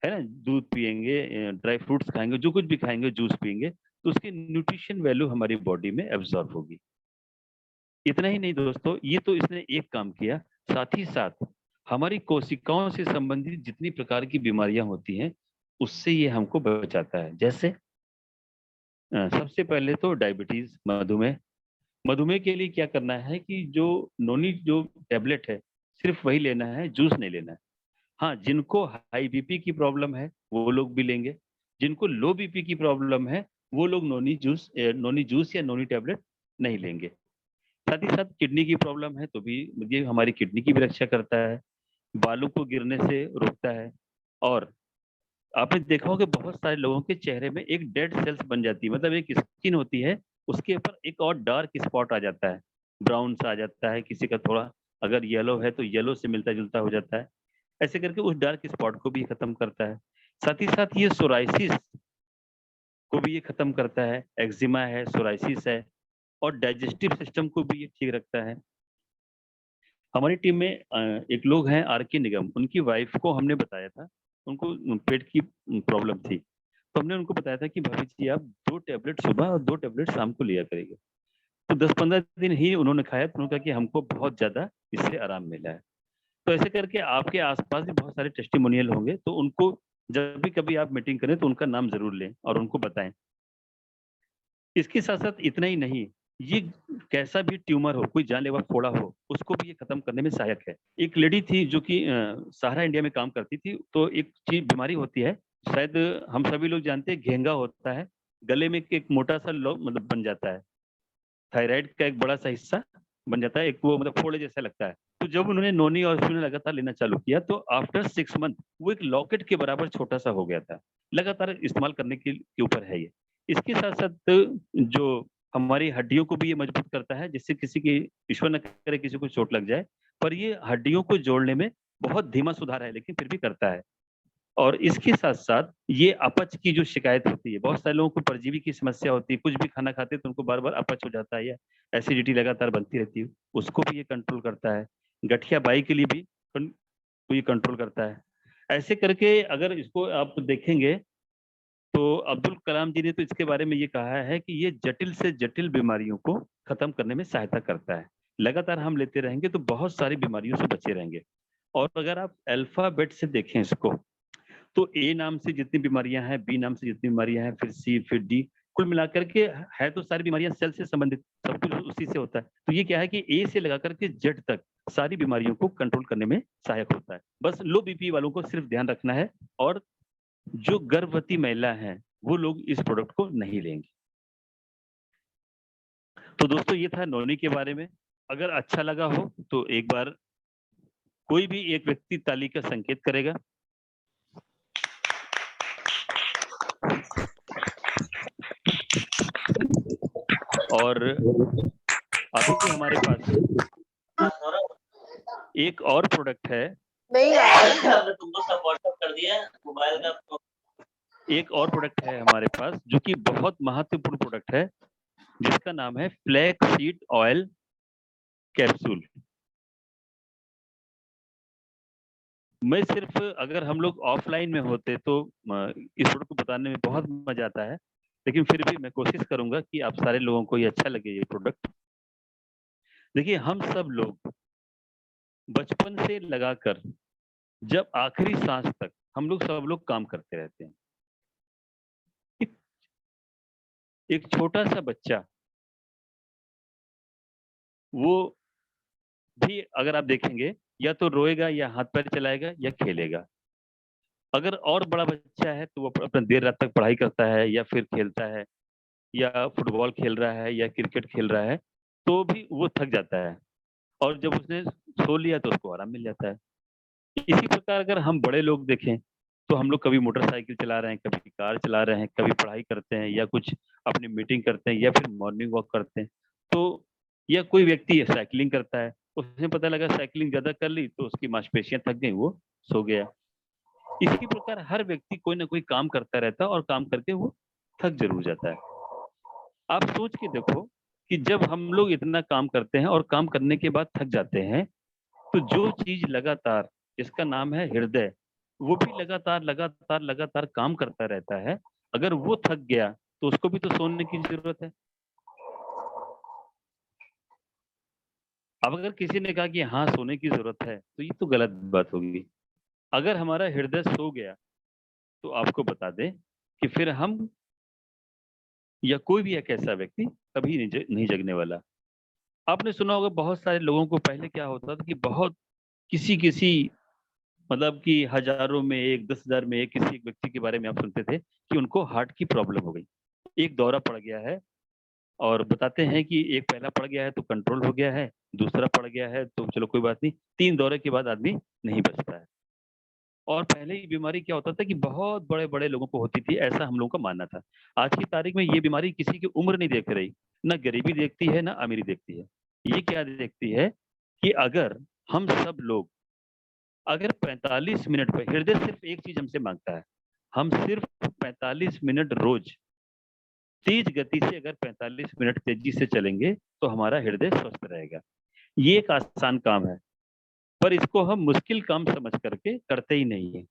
है ना? दूध पिएँगे, ड्राई फ्रूट्स खाएँगे, जो कुछ भी खाएँगे, जूस पिएँगे, तो उसकी न्यूट्रिशन वैल्यू हमारी बॉडी में एब्ज़ॉर्ब होगी। इतना ही नहीं दोस्तों, ये तो इसने एक काम किया, साथ ही साथ हमारी कोशिकाओं से संबंधित जितनी प्रकार की बीमारियाँ होती हैं, उससे ये हमको बचाता है। जैसे सबसे पहले तो डायबिटीज़, मधुमेह। मधुमेह के लिए क्या करना है कि जो नोनी जो टैबलेट है, सिर्फ़ वही लेना है, जूस नहीं लेना है। हाँ, जिनको हाई बीपी की प्रॉब्लम है, वो लोग भी लेंगे। जिनको लो बीपी की प्रॉब्लम है, वो लोग नोनी जूस या नोनी टैबलेट नहीं लेंगे। साथ ही साथ किडनी की प्रॉब्लम है, तो भी ये हमारी किडनी की भी रक्षा करता है, बालों को गिरने से रोकता है, और आपने देखा होगा बहुत सारे लोगों के चेहरे में एक डेड सेल्स बन जाती है, मतलब एक स्किन होती है, उसके ऊपर एक और डार्क स्पॉट आ जाता है, ब्राउन सा आ जाता है, किसी का थोड़ा अगर येलो है तो येलो से मिलता-जुलता हो जाता है। ऐसे करके उस डार्क स्पॉट को भी खत्म करता है। साथ ही साथ ये सोराइसिस को भी ये खत्म करता है, एक्जिमा है, सोराइसिस है, और डाइजेस्टिव सिस्टम को भी ये ठीक रखता है। हमारी टीम में एक लोग हैं आर.के. निगम, उनकी वाइफ को हमने बताया था, उनको पेट की प्रॉब्लम थी। तो हमने उनको बताया था कि भाभी जी आप 2 टैबलेट सुबह और 2 टैबलेट शाम को लिया करिए। तो 10-15 दिन ही उन्होंने खाया, तो उन्होंने कहा कि हमको बहुत ज़्यादा इससे आराम मिला है। तो ऐसे करके आपके आस-पास भी बहुत सारे टेस्टिमोनियल होंगे, तो उनको जब भी कभी आप मीटिंग करें तो उनका नाम ज़रूर लें और उनको बताएँ। इसके साथ-साथ इतना ही नहीं, ये कैसा भी ट्यूमर हो, कोई जानलेवा फोड़ा हो, उसको भी ये खत्म करने में सहायक है। एक लेडी थी जो कि सहारा इंडिया में काम करती थी, तो एक चीज़ बीमारी होती है, शायद हम सभी लोग जानते हैं, घेंगा होता है, गले में एक मोटा-सा मतलब बन जाता है। थायराइड का एक बड़ा-सा हिस्सा बन जाता है, एक वो मतलब फोड़े जैसा लगता है। तो जब उन्होंने नोनी और इंसुलिन लगातार लेना चालू किया, तो आफ्टर 6 मंथ वो एक लॉकेट के बराबर छोटा-सा हो गया था। लगातार इस्तेमाल करने के ऊपर है ये। इसके साथ-साथ जो हमारी हड्डियों को भी ये मजबूत करता है, जिससे किसी की ईश्वर न करे किसी को चोट लग जाए, पर ये हड्डियों को जोड़ने में बहुत धीमा सुधार है, लेकिन फिर भी करता है। और इसके साथ-साथ ये अपच की जो शिकायत होती है, बहुत सारे लोगों को परजीवी की समस्या होती है, कुछ भी खाना खाते हैं तो उनको बार-बार अपच हो जाता है, या एसिडिटी लगातार बनती रहती है, उसको भी ये कंट्रोल करता है। गठिया बाई के लिए भी को ये कंट्रोल करता है। ऐसे करके अगर इसको आप देखेंगे, तो अब्दुल कलाम जी ने तो इसके बारे में ये कहा है कि ये जटिल से जटिल बीमारियों को खत्म करने में सहायता करता है। लगातार हम लेते रहेंगे तो बहुत सारी बीमारियों से बचे रहेंगे। और अगर आप अल्फ़ाबेट से देखें इसको, तो ए नाम से जितनी बीमारियां हैं, बी नाम से जितनी बीमारियां हैं, फिर सी, फिर डी, कुल मिलाकर के है तो सारी बीमारियां सेल से संबंधित, सब कुछ उसी से होता है। तो ये क्या है कि ए से लगा करके जेड तक सारी बीमारियों को कंट्रोल करने में सहायक होता है। बस लो बीपी वालों को सिर्फ ध्यान रखना है, और जो गर्भवती महिला हैं वो लोग इस प्रोडक्ट को नहीं लेंगे। तो दोस्तों ये था नोनी के बारे में। अगर अच्छा लगा हो तो एक बार कोई भी एक व्यक्ति ताली का संकेत करेगा। और अभी हमारे पास एक और प्रोडक्ट है। नहीं हमने तुमको सब व्हाट्सएप कर दिया मोबाइल का। एक और प्रोडक्ट है हमारे पास जो कि बहुत महत्वपूर्ण प्रोडक्ट है, जिसका नाम है फ्लैक्स सीड ऑयल कैप्सूल। मैं सिर्फ, अगर हम लोग ऑफलाइन में होते तो इस प्रोडक्ट को बताने में बहुत मजा आता है, लेकिन फिर भी मैं कोशिश करूंगा कि आप सारे लोगों को ये अच्छा लगे ये प्रोडक्ट। देखिए, हम सब लोग बचपन से लगाकर जब आखिरी सांस तक हम लोग सब लोग काम करते रहते हैं। एक छोटा सा बच्चा, वो भी अगर आप देखेंगे या तो रोएगा या हाथ पैर चलाएगा या खेलेगा। अगर और बड़ा बच्चा है तो वो अपना देर रात तक पढ़ाई करता है या फिर खेलता है, या फुटबॉल खेल रहा है या क्रिकेट खेल रहा है, तो भी वो थक जाता है, और जब उसने सो लिया तो उसको आराम मिल जाता है। इसी प्रकार अगर हम बड़े लोग देखें तो हम लोग कभी मोटरसाइकिल चला रहे हैं, कभी कार चला रहे हैं, कभी पढ़ाई करते हैं या कुछ अपनी मीटिंग करते हैं या फिर मॉर्निंग वॉक करते हैं, तो या कोई व्यक्ति साइकिलिंग करता है, उसने पता लगा साइकिलिंग ज्यादा कर ली तो उसकी मांसपेशियां थक गई, वो सो गया। इसी प्रकार हर व्यक्ति कोई ना कोई काम करता रहता है और काम करके वो थक जरूर जाता है। आप सोच के देखो कि जब हम लोग इतना काम करते हैं और काम करने के बाद थक जाते हैं, तो जो चीज लगातार, जिसका नाम है हृदय, वो भी लगातार लगातार लगातार काम करता रहता है। अगर वो थक गया तो उसको भी तो सोने की जरूरत है। अब अगर किसी ने कहा कि हाँ सोने की जरूरत है, तो ये तो गलत बात होगी। अगर हमारा हृदय सो गया तो आपको बता दें कि फिर हम या कोई भी एक ऐसा व्यक्ति कभी नहीं जगने वाला। आपने सुना होगा बहुत सारे लोगों को पहले क्या होता था कि बहुत किसी किसी मतलब कि हजारों में एक, 10,000 में एक, किसी एक व्यक्ति के बारे में आप सुनते थे कि उनको हार्ट की प्रॉब्लम हो गई, एक दौरा पड़ गया है, और बताते हैं कि एक पहला पड़ गया है तो कंट्रोल हो गया है, दूसरा पड़ गया है तो चलो कोई बात नहीं, 3 दौरे के बाद आदमी नहीं बचता है। और पहले ये बीमारी क्या होता था कि बहुत बड़े बड़े लोगों को होती थी, ऐसा हम लोगों का मानना था। आज की तारीख में ये बीमारी किसी की उम्र नहीं देख रही, ना गरीबी देखती है ना अमीरी देखती है। ये क्या देखती है कि अगर हम सब लोग अगर 45 मिनट पर, हृदय सिर्फ एक चीज हमसे मांगता है, हम सिर्फ 45 मिनट रोज तेज गति से अगर 45 मिनट तेजी से चलेंगे तो हमारा हृदय स्वस्थ रहेगा। ये एक आसान काम है, पर इसको हम मुश्किल काम समझ करके करते ही नहीं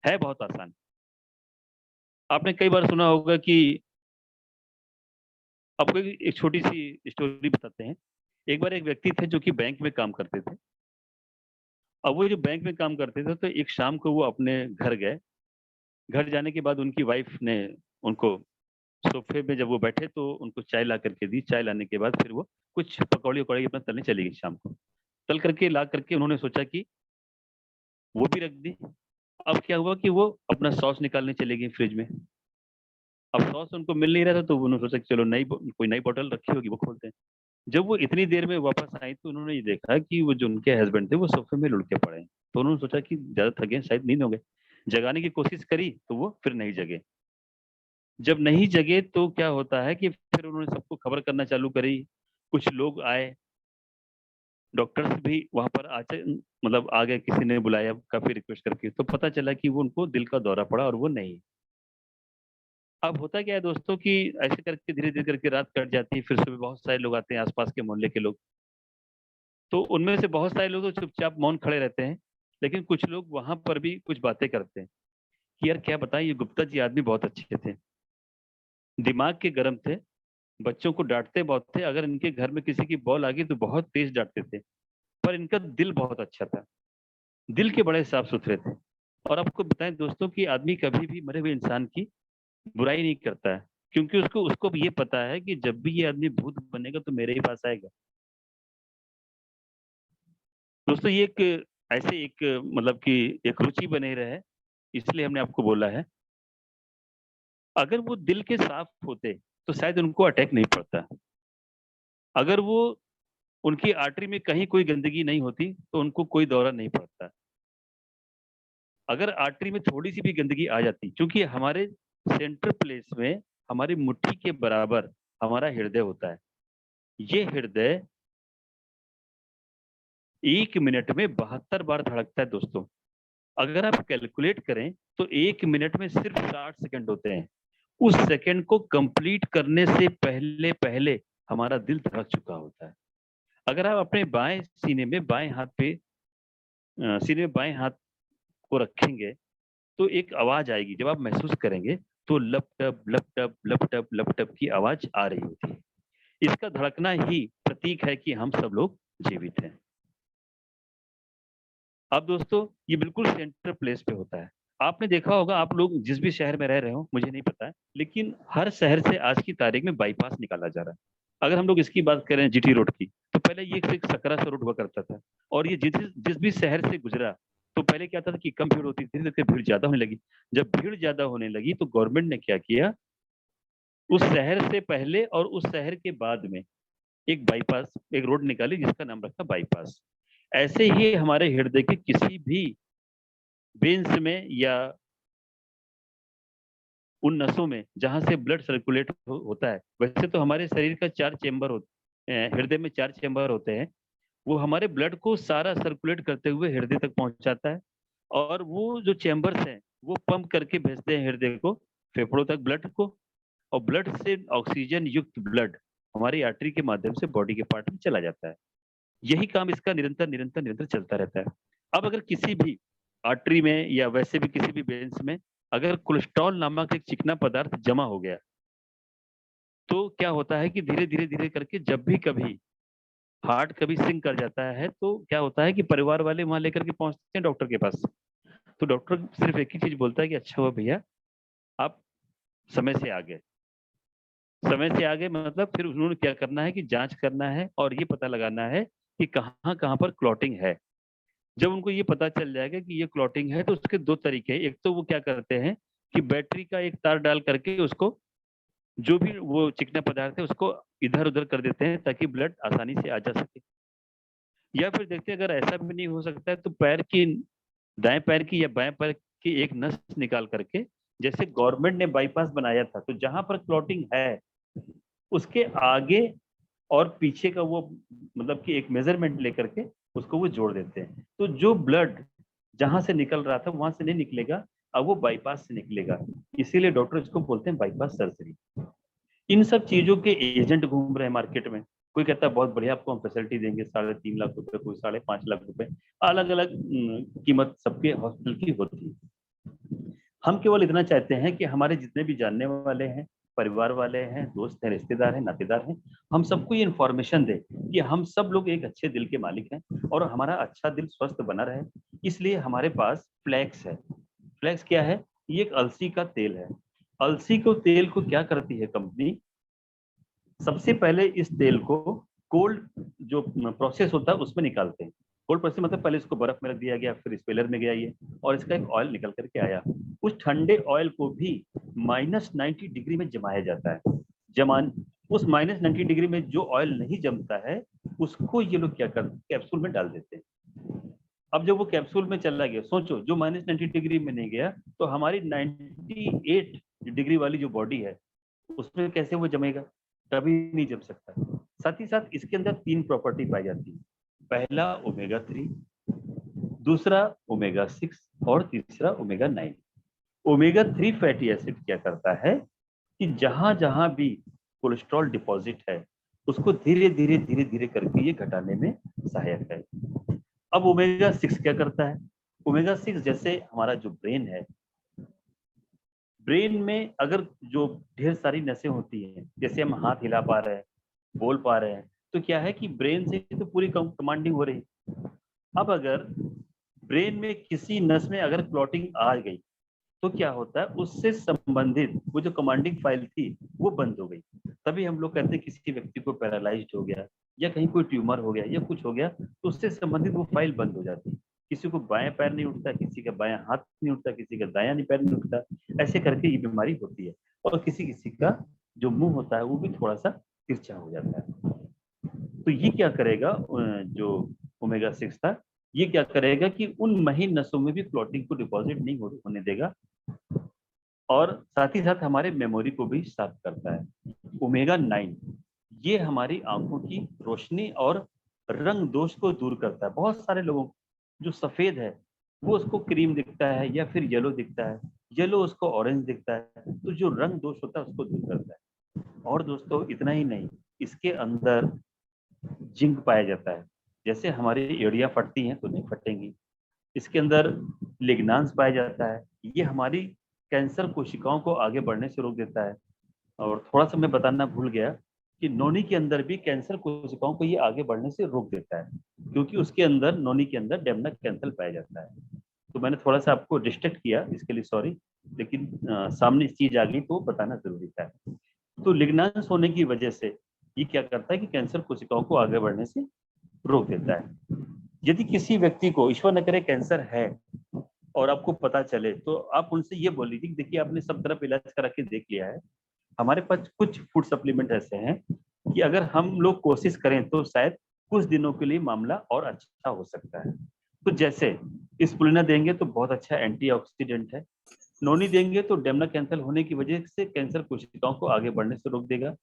है बहुत आसान। आपने कई बार सुना होगा कि, आपको एक छोटी सी स्टोरी बताते हैं। एक बार एक व्यक्ति थे जो कि बैंक में काम करते थे। अब वो जो बैंक में काम करते थे तो एक शाम को वो अपने घर गए। घर जाने के बाद उनकी वाइफ ने उनको सोफे पे जब वो बैठे तो उनको चाय ला करके दी। चाय लाने के बाद फिर वो कुछ पकौड़ी वकौड़ी अपना तलने चली गई शाम को। तल करके ला करके उन्होंने सोचा कि वो भी रख दी। अब क्या हुआ कि वो अपना सॉस निकालने चले गई फ्रिज में। अब सॉस उनको मिल नहीं रहा था तो उन्होंने सोचा कि चलो कोई नई बोतल रखी होगी वो खोलते हैं। जब वो इतनी देर में वापस आई तो उन्होंने ये देखा कि वो जो उनके हस्बैंड थे वो सोफे में लुढ़के पड़े हैं। तो उन्होंने सोचा कि ज्यादा थके हैं, शायद नींद हो गए। जगाने की कोशिश करी तो वो फिर नहीं जगे। जब नहीं जगे तो क्या होता है कि फिर उन्होंने सबको खबर करना चालू करी। कुछ लोग आए, डॉक्टर्स भी वहां पर आचे मतलब आ गए, किसी ने बुलाया काफी रिक्वेस्ट करके, तो पता चला कि वो उनको दिल का दौरा पड़ा और वो नहीं। अब होता क्या है दोस्तों कि ऐसे करके धीरे धीरे करके रात कट जाती है, फिर सुबह बहुत सारे लोग आते हैं, आसपास के मोहल्ले के लोग। तो उनमें से बहुत सारे लोग तो चुपचाप मौन खड़े रहते हैं, लेकिन कुछ लोग वहां पर भी कुछ बातें करते हैं कि यार क्या बताएं, ये गुप्ता जी आदमी बहुत अच्छे थे, दिमाग के गर्म थे, बच्चों को डांटते बहुत थे, अगर इनके घर में किसी की बॉल आ गई तो बहुत तेज डांटते थे, पर इनका दिल बहुत अच्छा था, दिल के बड़े साफ सुथरे थे। और आपको बताएं दोस्तों कि आदमी कभी भी मरे हुए इंसान की बुराई नहीं करता है, क्योंकि उसको उसको भी ये पता है कि जब भी ये आदमी भूत बनेगा तो मेरे ही पास आएगा। दोस्तों ये एक ऐसे एक मतलब कि एक रुचि बने रहे, इसलिए हमने आपको बोला है। अगर वो दिल के साफ होते तो शायद उनको अटैक नहीं पड़ता। अगर वो उनकी आर्टरी में कहीं कोई गंदगी नहीं होती तो उनको कोई दौरा नहीं पड़ता। अगर आर्टरी में थोड़ी सी भी गंदगी आ जाती, क्योंकि हमारे सेंटर प्लेस में हमारी मुट्ठी के बराबर हमारा हृदय होता है। ये हृदय 1 मिनट में 72 बार धड़कता है दोस्तों। अगर आप कैलकुलेट करें तो 1 मिनट में सिर्फ 60 सेकंड होते हैं। उस सेकंड को कंप्लीट करने से पहले पहले हमारा दिल धड़क चुका होता है। अगर आप अपने बाएं सीने में बाएं हाथ पे सीने में बाएं हाथ को रखेंगे तो एक आवाज आएगी। जब आप महसूस करेंगे तो लप टप लप टप लप टप लप टप की आवाज आ रही होती है। इसका धड़कना ही प्रतीक है कि हम सब लोग जीवित हैं। अब दोस्तों ये बिल्कुल सेंटर प्लेस पे होता है। आपने देखा होगा, आप लोग जिस भी शहर में रह रहे हो मुझे नहीं पता है, लेकिन हर शहर से आज की तारीख में बाईपास निकाला जा रहा है। अगर हम लोग इसकी बात करें जीटी रोड की, तो पहले ये सिर्फ सकरा सा रोड हुआ करता था, और ये जिस जिस भी शहर से गुजरा तो पहले क्या था कि कम भीड़ होती थी, धीरे भीड़ ज्यादा होने लगी। जब भीड़ ज्यादा होने लगी तो गवर्नमेंट ने क्या किया, उस शहर से पहले और उस शहर के बाद में एक बाईपास, एक रोड निकाली जिसका नाम रखा बाईपास। ऐसे ही हमारे हृदय के किसी भी वेन्स में या उन नसों में जहां से ब्लड सर्कुलेट होता है, वैसे तो हमारे शरीर का 4 चेंबर होते हैं, हृदय में 4 चेंबर होते हैं। वो हमारे ब्लड को सारा सर्कुलेट करते हुए हृदय तक पहुंचाता है, और वो जो चेंबर्स हैं वो पंप करके भेजते हैं हृदय को, फेफड़ों तक ब्लड को, और ब्लड से ऑक्सीजन युक्त ब्लड हमारी आर्टरी के माध्यम से बॉडी के पार्ट में चला जाता है। यही काम इसका निरंतर निरंतर निरंतर चलता रहता है। अब अगर किसी भी आर्टरी में या वैसे भी किसी भी वेन्स में अगर कोलेस्ट्रॉल नामक एक चिकना पदार्थ जमा हो गया, तो क्या होता है कि धीरे धीरे धीरे करके जब भी कभी हार्ट कभी सिंक कर जाता है तो क्या होता है कि परिवार वाले वहां लेकर के पहुंचते हैं डॉक्टर के पास। तो डॉक्टर सिर्फ एक ही चीज बोलता है कि अच्छा हुआ भैया आप समय से आ गए। समय से आगे मतलब फिर उन्होंने क्या करना है कि जांच करना है और ये पता लगाना है कि कहाँ कहाँ पर क्लॉटिंग है। जब उनको ये पता चल जाएगा कि ये क्लॉटिंग है तो उसके 2 तरीके हैं। एक तो वो क्या करते हैं कि बैटरी का एक तार डाल करके उसको, जो भी वो चिकना पदार्थ है उसको इधर उधर कर देते हैं ताकि ब्लड आसानी से आ जा सके। या फिर देखते हैं अगर ऐसा भी नहीं हो सकता है तो पैर की, दाएं पैर की या बाएं पैर की एक नस निकाल करके, जैसे गवर्नमेंट ने बाईपास बनाया था तो जहां पर क्लॉटिंग है उसके आगे और पीछे का वो मतलब कि एक मेजरमेंट लेकर के उसको वो जोड़ देते हैं। तो जो ब्लड जहां से निकल रहा था वहां से नहीं निकलेगा, अब वो बाईपास से निकलेगा। इसीलिए डॉक्टर इसको बोलते हैं बाईपास सर्जरी। इन सब चीजों के एजेंट घूम रहे हैं मार्केट में। कोई कहता है बहुत बढ़िया आपको हम फैसिलिटी देंगे, 3.5 लाख रुपए, कोई 5.5 लाख रुपए, अलग अलग कीमत सबके हॉस्पिटल की होती है। हम केवल इतना चाहते हैं कि हमारे जितने भी जानने वाले हैं, परिवार वाले हैं, दोस्त हैं, रिश्तेदार हैं, नातेदार हैं, हम सबको ये इन्फॉर्मेशन दें कि हम सब लोग एक अच्छे दिल के मालिक हैं और हमारा अच्छा दिल स्वस्थ बना रहे। इसलिए हमारे पास फ्लैक्स है। फ्लैक्स क्या है? ये एक अलसी का तेल है। अलसी को तेल को क्या करती है कंपनी, सबसे पहले इस तेल को कोल्ड जो प्रोसेस होता है उसमें निकालते हैं। कोल्ड प्रोसेस मतलब पहले इसको बर्फ में रख दिया गया, फिर स्पेलर में गया ये, और इसका एक ऑयल निकल करके आया। उस ठंडे ऑयल को भी -90 डिग्री में जमाया जाता है। जमान उस -90 डिग्री में जो ऑयल नहीं जमता है उसको ये लोग क्या करते हैं, कैप्सूल में डाल देते हैं। अब जब वो कैप्सूल में चला गया, सोचो जो -90 डिग्री में नहीं गया तो हमारी 98 डिग्री वाली जो बॉडी है उसमें कैसे वो जमेगा? कभी नहीं जम सकता। साथ ही साथ इसके अंदर 3 प्रॉपर्टी पाई जाती है। पहला ओमेगा 3, दूसरा ओमेगा 6 और तीसरा ओमेगा 9। ओमेगा 3 फैटी एसिड क्या करता है कि जहां जहां भी कोलेस्ट्रॉल डिपॉजिट है उसको धीरे धीरे धीरे धीरे करके ये घटाने में सहायक है। अब ओमेगा 6 क्या करता है? ओमेगा 6 जैसे हमारा जो ब्रेन है, ब्रेन में अगर जो ढेर सारी नसें होती हैं, जैसे हम हाथ हिला पा रहे हैं, बोल पा रहे हैं, तो क्या है कि ब्रेन से तो पूरी कमांडिंग हो रही है। अब अगर ब्रेन में किसी नस में अगर क्लॉटिंग आ गई तो क्या होता है, उससे संबंधित वो जो कमांडिंग फाइल थी वो बंद हो गई। तभी हम लोग कहते हैं किसी व्यक्ति को पैरालाइज्ड हो गया या कहीं कोई ट्यूमर हो गया या कुछ हो गया, तो उससे संबंधित वो फाइल बंद हो जाती है। किसी को बायां पैर नहीं उठता, किसी का बायां हाथ नहीं उठता, किसी का दायां पैर नहीं उठता, ऐसे करके ये बीमारी होती है। और किसी किसी का जो मुंह होता है वो भी थोड़ा सा तिरछा हो जाता है। तो ये क्या करेगा, जो ओमेगा 6 था, ये क्या करेगा कि उन महीन नसों में भी क्लॉटिंग को डिपॉजिट नहीं होने देगा, और साथ ही साथ हमारे मेमोरी को भी शार्प करता है। ओमेगा 9 ये हमारी आंखों की रोशनी और रंग दोष को दूर करता है। बहुत सारे लोगों को जो सफेद है वो उसको क्रीम दिखता है या फिर येलो दिखता है, येलो उसको ऑरेंज दिखता है, तो जो रंग दोष होता है उसको दूर करता है। और दोस्तों इतना ही नहीं, इसके अंदर जिंक पाया जाता है। जैसे हमारी एड़ियां फटती हैं तो नहीं फटेंगी, इसके अंदर लिग्नांस पाया जाता है, ये हमारी कैंसर कोशिकाओं को आगे बढ़ने से रोक देता है। और थोड़ा सा मैं बताना भूल गया कि नोनी के अंदर भी कैंसर कोशिकाओं को ये आगे बढ़ने से रोक देता है, क्योंकि उसके अंदर, नोनी के अंदर डेमना कैंसल पाया जाता है। तो मैंने थोड़ा सा आपको डिस्ट्रैक्ट किया, इसके लिए सॉरी, लेकिन सामने इस चीज आ गई तो बताना जरूरी था। तो लिग्नांस होने की वजह से ये क्या करता है कि कैंसर कोशिकाओं को आगे बढ़ने से रोक देता है। यदि किसी व्यक्ति को, ईश्वर न करे, कैंसर है और आपको पता चले, तो आप उनसे ये बोल लीजिए, देखिए आपने सब तरफ इलाज करा के देख लिया है, हमारे पास कुछ फूड सप्लीमेंट ऐसे हैं कि अगर हम लोग कोशिश करें तो शायद कुछ दिनों के लिए मामला और अच्छा हो सकता है। तो जैसे स्पुलिना देंगे तो बहुत अच्छा एंटीऑक्सीडेंट है, नोनी देंगे तो डेमना कैंसल होने की वजह से कैंसर कोशिकाओं को आगे बढ़ने से रोक देगा।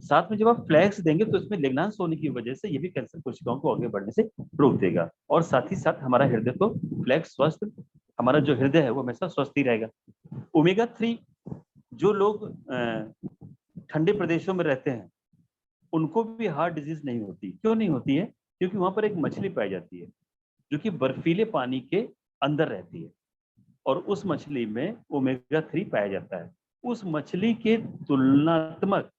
साथ में जब आप फ्लैक्स देंगे तो इसमें लिग्नांस होने की वजह से ये भी कैंसर कोशिकाओं को आगे बढ़ने से रोक देगा। और साथ ही साथ हमारा हृदय को फ्लैक्स स्वस्थ, हमारा जो हृदय है वो हमेशा स्वस्थ ही रहेगा। ओमेगा 3, जो लोग ठंडे प्रदेशों में रहते हैं उनको भी हार्ट डिजीज नहीं होती। क्यों नहीं होती है? क्योंकि वहां पर एक मछली पाई जाती है जो कि बर्फीले पानी के अंदर रहती है, और उस मछली में ओमेगा 3 पाया जाता है। उस मछली के तुलनात्मक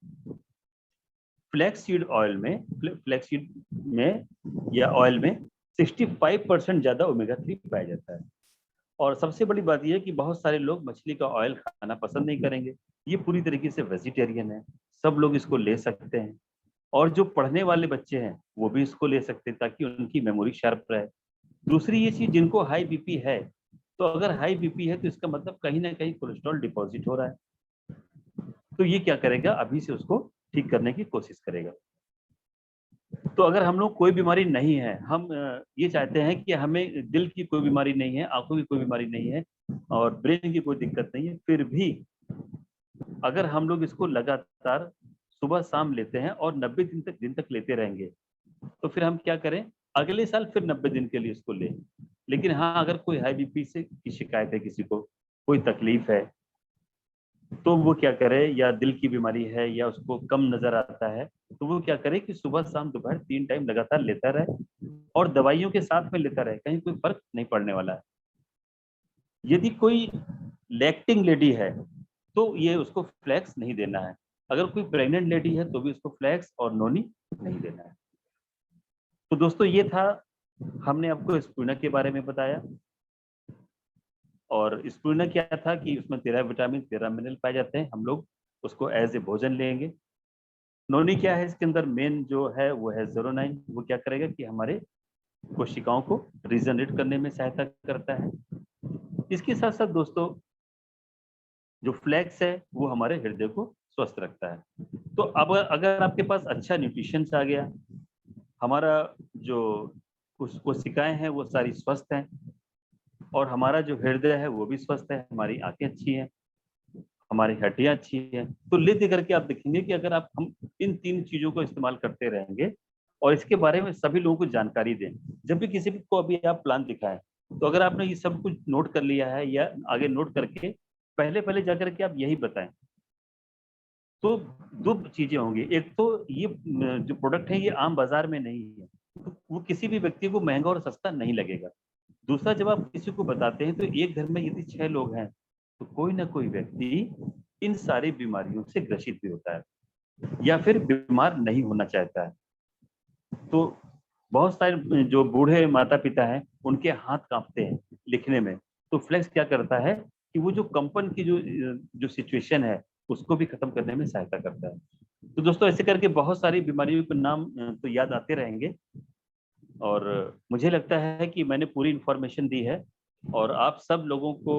फ्लैक्स सीड में या ऑयल में 65% ज्यादा ओमेगा 3 पाया जाता है। और सबसे बड़ी बात यह है कि बहुत सारे लोग मछली का ऑयल खाना पसंद नहीं करेंगे, ये पूरी तरीके से वेजिटेरियन है, सब लोग इसको ले सकते हैं। और जो पढ़ने वाले बच्चे हैं वो भी इसको ले सकते हैं ताकि उनकी मेमोरी शार्प रहे। दूसरी ये चीज, जिनको हाई बीपी है, तो अगर हाई बीपी है तो इसका मतलब कहीं ना कहीं कोलेस्ट्रॉल डिपॉजिट हो रहा है, तो ये क्या करेगा, अभी से उसको ठीक करने की कोशिश करेगा। तो अगर हम लोग कोई बीमारी नहीं है, हम ये चाहते हैं कि हमें दिल की कोई बीमारी नहीं है, आंखों की कोई बीमारी नहीं है और ब्रेन की कोई दिक्कत नहीं है, फिर भी अगर हम लोग इसको लगातार सुबह शाम लेते हैं और 90 दिन तक लेते रहेंगे, तो फिर हम क्या करें, अगले साल फिर 90 दिन के लिए इसको लें। लेकिन हाँ, अगर कोई हाई बीपी से की शिकायत है, किसी को कोई तकलीफ है, तो वो क्या करे, या दिल की बीमारी है या उसको कम नजर आता है, तो वो क्या करे कि सुबह शाम दोपहर 3 टाइम लगातार लेता रहे और दवाइयों के साथ में लेता रहे, कहीं कोई फर्क नहीं पड़ने वाला है। यदि कोई लैक्टिंग लेडी है तो ये उसको फ्लैक्स नहीं देना है, अगर कोई प्रेग्नेंट लेडी है तो भी उसको फ्लैक्स और नोनी नहीं देना है। तो दोस्तों ये था, हमने आपको स्पुलिना के बारे में बताया। और स्पुलिना क्या था कि उसमें 13 विटामिन 13 मिनरल पाए जाते हैं, हम लोग उसको एज ए भोजन लेंगे। नोनी क्या है, इसके अंदर मेन जो है वो है 09, वो क्या करेगा कि हमारे कोशिकाओं को रीजनरेट करने में सहायता करता है। इसके साथ साथ दोस्तों जो फ्लैक्स है वो हमारे हृदय को स्वस्थ रखता है। तो अब अगर आपके पास अच्छा न्यूट्रिशन आ गया, हमारा जो कोशिकाएं हैं वो सारी स्वस्थ हैं और हमारा जो हृदय है वो भी स्वस्थ है, हमारी आंखें अच्छी हैं, हमारी हड्डियां अच्छी हैं, तो ले दे करके आप देखेंगे कि अगर हम इन 3 चीजों को इस्तेमाल करते रहेंगे और इसके बारे में सभी लोगों को जानकारी दें, जब भी किसी को अभी आप प्लान दिखाएं, तो अगर आपने ये सब कुछ नोट कर लिया है या आगे नोट करके पहले जाकर के आप यही बताएं, तो 2 चीजें होंगी। एक तो ये जो प्रोडक्ट है ये आम बाजार में नहीं है, तो वो किसी भी व्यक्ति को महंगा और सस्ता नहीं लगेगा। दूसरा, जब आप किसी को बताते हैं तो एक घर में यदि 6 लोग हैं तो कोई ना कोई व्यक्ति इन सारी बीमारियों से ग्रसित भी होता है या फिर बीमार नहीं होना चाहता है। तो बहुत सारे जो बूढ़े माता पिता हैं उनके हाथ कांपते हैं लिखने में, तो फ्लेक्स क्या करता है कि वो जो कंपन की जो सिचुएशन है उसको भी खत्म करने में सहायता करता है। तो दोस्तों ऐसे करके बहुत सारी बीमारियों के नाम तो याद आते रहेंगे, और मुझे लगता है कि मैंने पूरी इंफॉर्मेशन दी है, और आप सब लोगों को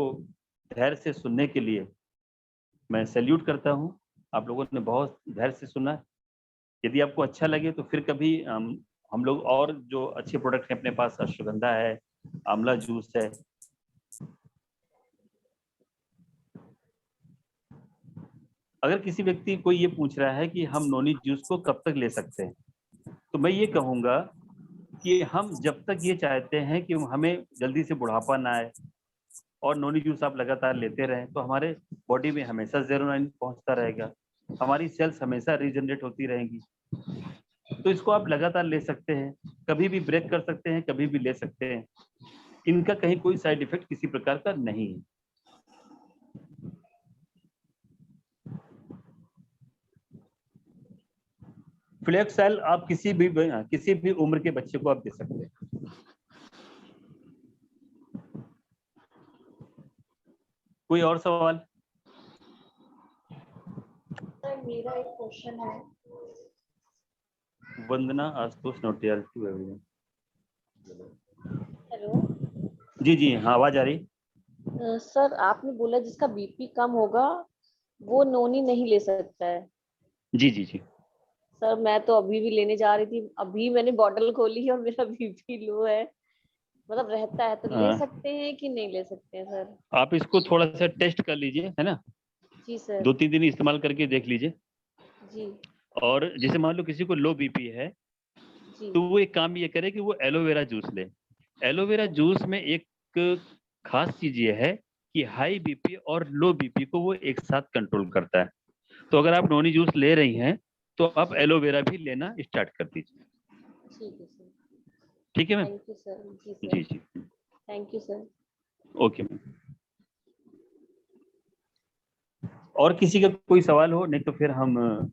धैर्य से सुनने के लिए मैं सैल्यूट करता हूं। आप लोगों ने बहुत धैर्य से सुना। यदि आपको अच्छा लगे तो फिर कभी हम लोग और जो अच्छे प्रोडक्ट हैं अपने पास, अश्वगंधा है, आंवला जूस है, अगर किसी व्यक्ति को ये पूछ रहा है कि हम नोनी जूस को कब तक ले सकते हैं, तो मैं ये कहूँगा कि हम जब तक ये चाहते हैं कि हमें जल्दी से बुढ़ापा ना आए और नोनी जूस आप लगातार लेते रहें, तो हमारे बॉडी में हमेशा सेरोटोनिन पहुंचता रहेगा, हमारी सेल्स हमेशा रीजनरेट होती रहेंगी। तो इसको आप लगातार ले सकते हैं, कभी भी ब्रेक कर सकते हैं, कभी भी ले सकते हैं। इनका कहीं कोई साइड इफेक्ट किसी प्रकार का नहीं है। फ्लेक्सेल आप किसी भी उम्र के बच्चे को आप दे सकते हैं। कोई और सवाल? सर मेरा एक क्वेश्चन है। Vandana Ashutosh Notiyal to everyone. Hello जी जी हाँ, आवाज आ रही। सर आपने बोला जिसका बीपी कम होगा वो नोनी नहीं ले सकता है। जी जी जी। सर मैं तो अभी भी लेने जा रही थी, अभी मैंने बॉटल खोली है और मेरा बीपी लो है, मतलब रहता है, तो ले सकते हैं कि नहीं ले सकते हैं सर? आप इसको थोड़ा सा टेस्ट कर लीजिए, है ना, जी सर। 2-3 दिन इस्तेमाल करके देख लीजिए। जी और जैसे मान लो किसी को लो बीपी है, जी तो वो एक काम ये करे कि वो एलोवेरा जूस ले। एलोवेरा जूस में एक खास चीज ये है कि हाई बीपी और लो बीपी को वो एक साथ कंट्रोल करता है। तो अगर आप नोनी जूस ले रही हैं तो आप एलोवेरा भी लेना स्टार्ट कर दीजिए। ठीक है सर। ठीक है मैम? Thank you sir. जी सर। जी जी, thank you sir. Okay ma'am. और किसी का कोई सवाल हो, नहीं तो फिर हम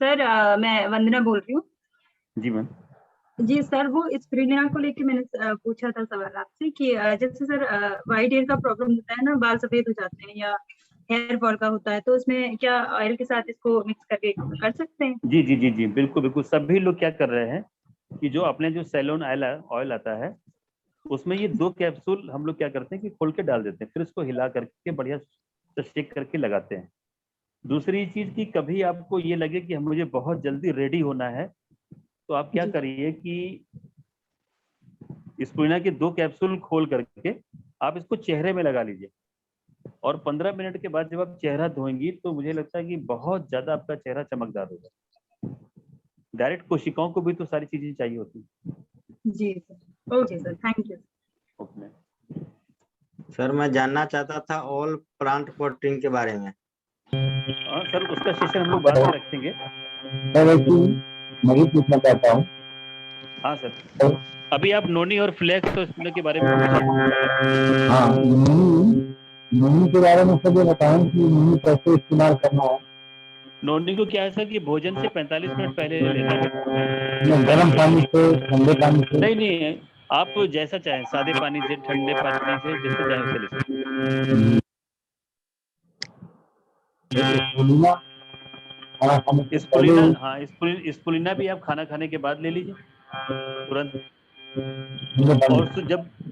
सर मैं वंदना बोल रही हूँ। जी मैम। जी सर, वो स्पिरुलिना को लेके मैंने पूछा था सवाल आपसे कि जैसे सर वाइट हेयर का प्रॉब्लम होता है ना, बाल सफेद हो जाते हैं, या हेयर फॉल का होता है, तो उसमें क्या ऑयल के साथ इसको मिक्स करके कर सकते हैं? जी जी जी जी, बिल्कुल बिल्कुल। सभी लोग क्या कर रहे हैं कि जो अपने जो सैलोन ऑयल आता है उसमें ये 2 कैप्सूल हम लोग क्या करते हैं कि खोल के डाल देते हैं, फिर उसको हिला करके बढ़िया से शेक करके लगाते हैं। दूसरी चीज कि कभी आपको ये लगे कि मुझे बहुत जल्दी रेडी होना है, तो आप क्या जी। करिए कि स्पिरुलिना के 2 कैप्सूल खोल करके आप इसको चेहरे में लगा लीजिए, और 15 मिनट के बाद जब आप चेहरा धोएंगी तो मुझे लगता है कि बहुत ज्यादा आपका चेहरा चमकदार होगा। डायरेक्ट कोशिकाओं को भी तो सारी चीजें चाहिए होती हैं। जी sir, okay sir, thank you. Okay. Sir मैं जानना चाहता था ऑल प्लांट प्रोटीन के बारे में। हाँ सर, उसका सेशन हम लोग बाद में रखेंगे। मैं भी पूछना चाहता हूँ। हाँ सर, अभी आप नोनी और फ्लेक्स तो के बारे में पूछिए। हाँ, नोनी के बारे में सब ये बताएं कि नोनी कैसे इस्तेमाल करना है। नोनी को क्या है सर कि भोजन से 45 मिनट पहले लेना है। गर्म पानी से, ठंडे पानी से? नहीं नहीं, आप जैसा चाहें, सादे पानी से, ठंडे पानी से, जैसे चाहे वैसे ले सकते हैं। स्पुलिना, हाँ स्पुलिना भी आप खाना खाने के बाद ले लीजिए तुरंत। और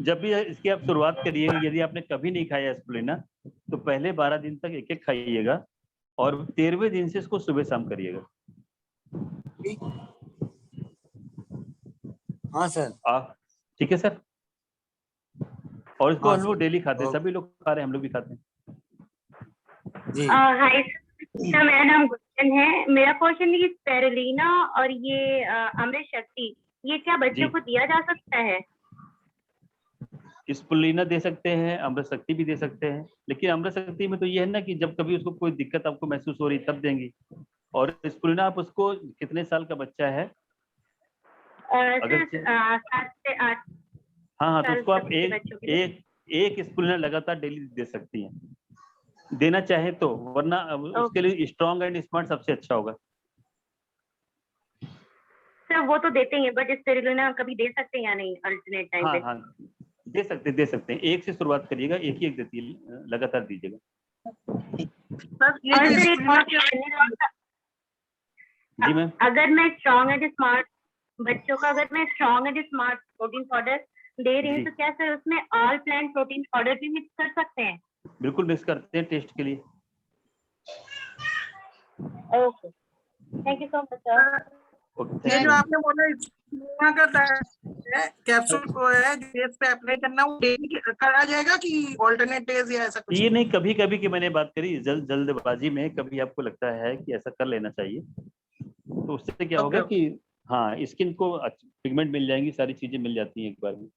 जब भी इसकी आप शुरुआत करिए, यदि आपने कभी नहीं खाया स्पुलिना तो पहले 12 दिन तक एक एक खाइएगा, और 13वें दिन से इसको सुबह शाम करिएगा। हाँ सर। ठीक है सर। और इसको हाँ, हम लोग डेली खाते हैं, ओके। सभी लोग खा रहे हैं, हम लोग भी खाते हैं। जी हाय सर, मेरा नाम गुलशन है। मेरा क्वेश्चन है कि स्पिरुलिना और ये अमृत शक्ति, ये क्या बच्चों को दिया जा सकता है? स्पुलिना दे सकते हैं, अमृत शक्ति भी दे सकते हैं, लेकिन अमृत शक्ति में तो ये है ना कि जब कभी उसको कोई दिक्कत आपको महसूस हो रही तब देंगी। और स्पुलिना आप उसको, कितने साल का बच्चा है? सर 7 से 8 हाँ, तो साल उसको आप तक के बच्चों के लिए। एक स्पुलिना लगातार डेली दे सकती हैं, देना चाहे तो, वरना उसके लिए स्ट्रॉन्ग एंड स्मार्ट सबसे अच्छा होगा। सर वो तो देते हैं, बट स्पिरुलिना कभी दे सकते हैं या नहीं अल्टरनेट टाइम पे? हाँ, दे सकते हैं। एक से शुरुआत करिएगा, एक ही देती लगातार दीजिएगा। और सर एक और क्वेश्चन है, जी मैम। अगर मैं स्ट्रॉन्ग एंड स्मार्ट बच्चों का अगर मैं strong and smart protein powder दे रही हूँ जी। तो क्या सर उसमें ऑल प्लांट प्रोटीन पाउडर भी मिक्स कर सकते हैं? बिल्कुल मिक्स करते हैं टेस्ट के लिए। Okay, thank you so much sir. Okay, ये थैंक जो यू। आपने बोला यहाँ का है कैप्सूल को है फेस पे अप्लाई करना, वो डेली करा जाएगा कि ऑल्टरनेट डेज या ऐसा कुछ? ये नहीं, कभी कभी की मैंने बात करी, जल्दबाजी में कभी आपको लगता है कि ऐसा कर लेना चाहिए, तो उससे क्या होगा कि हाँ स्किन को पिगमेंट मिल जाएंगी, सारी चीजें मिल जाती हैं एक बार में।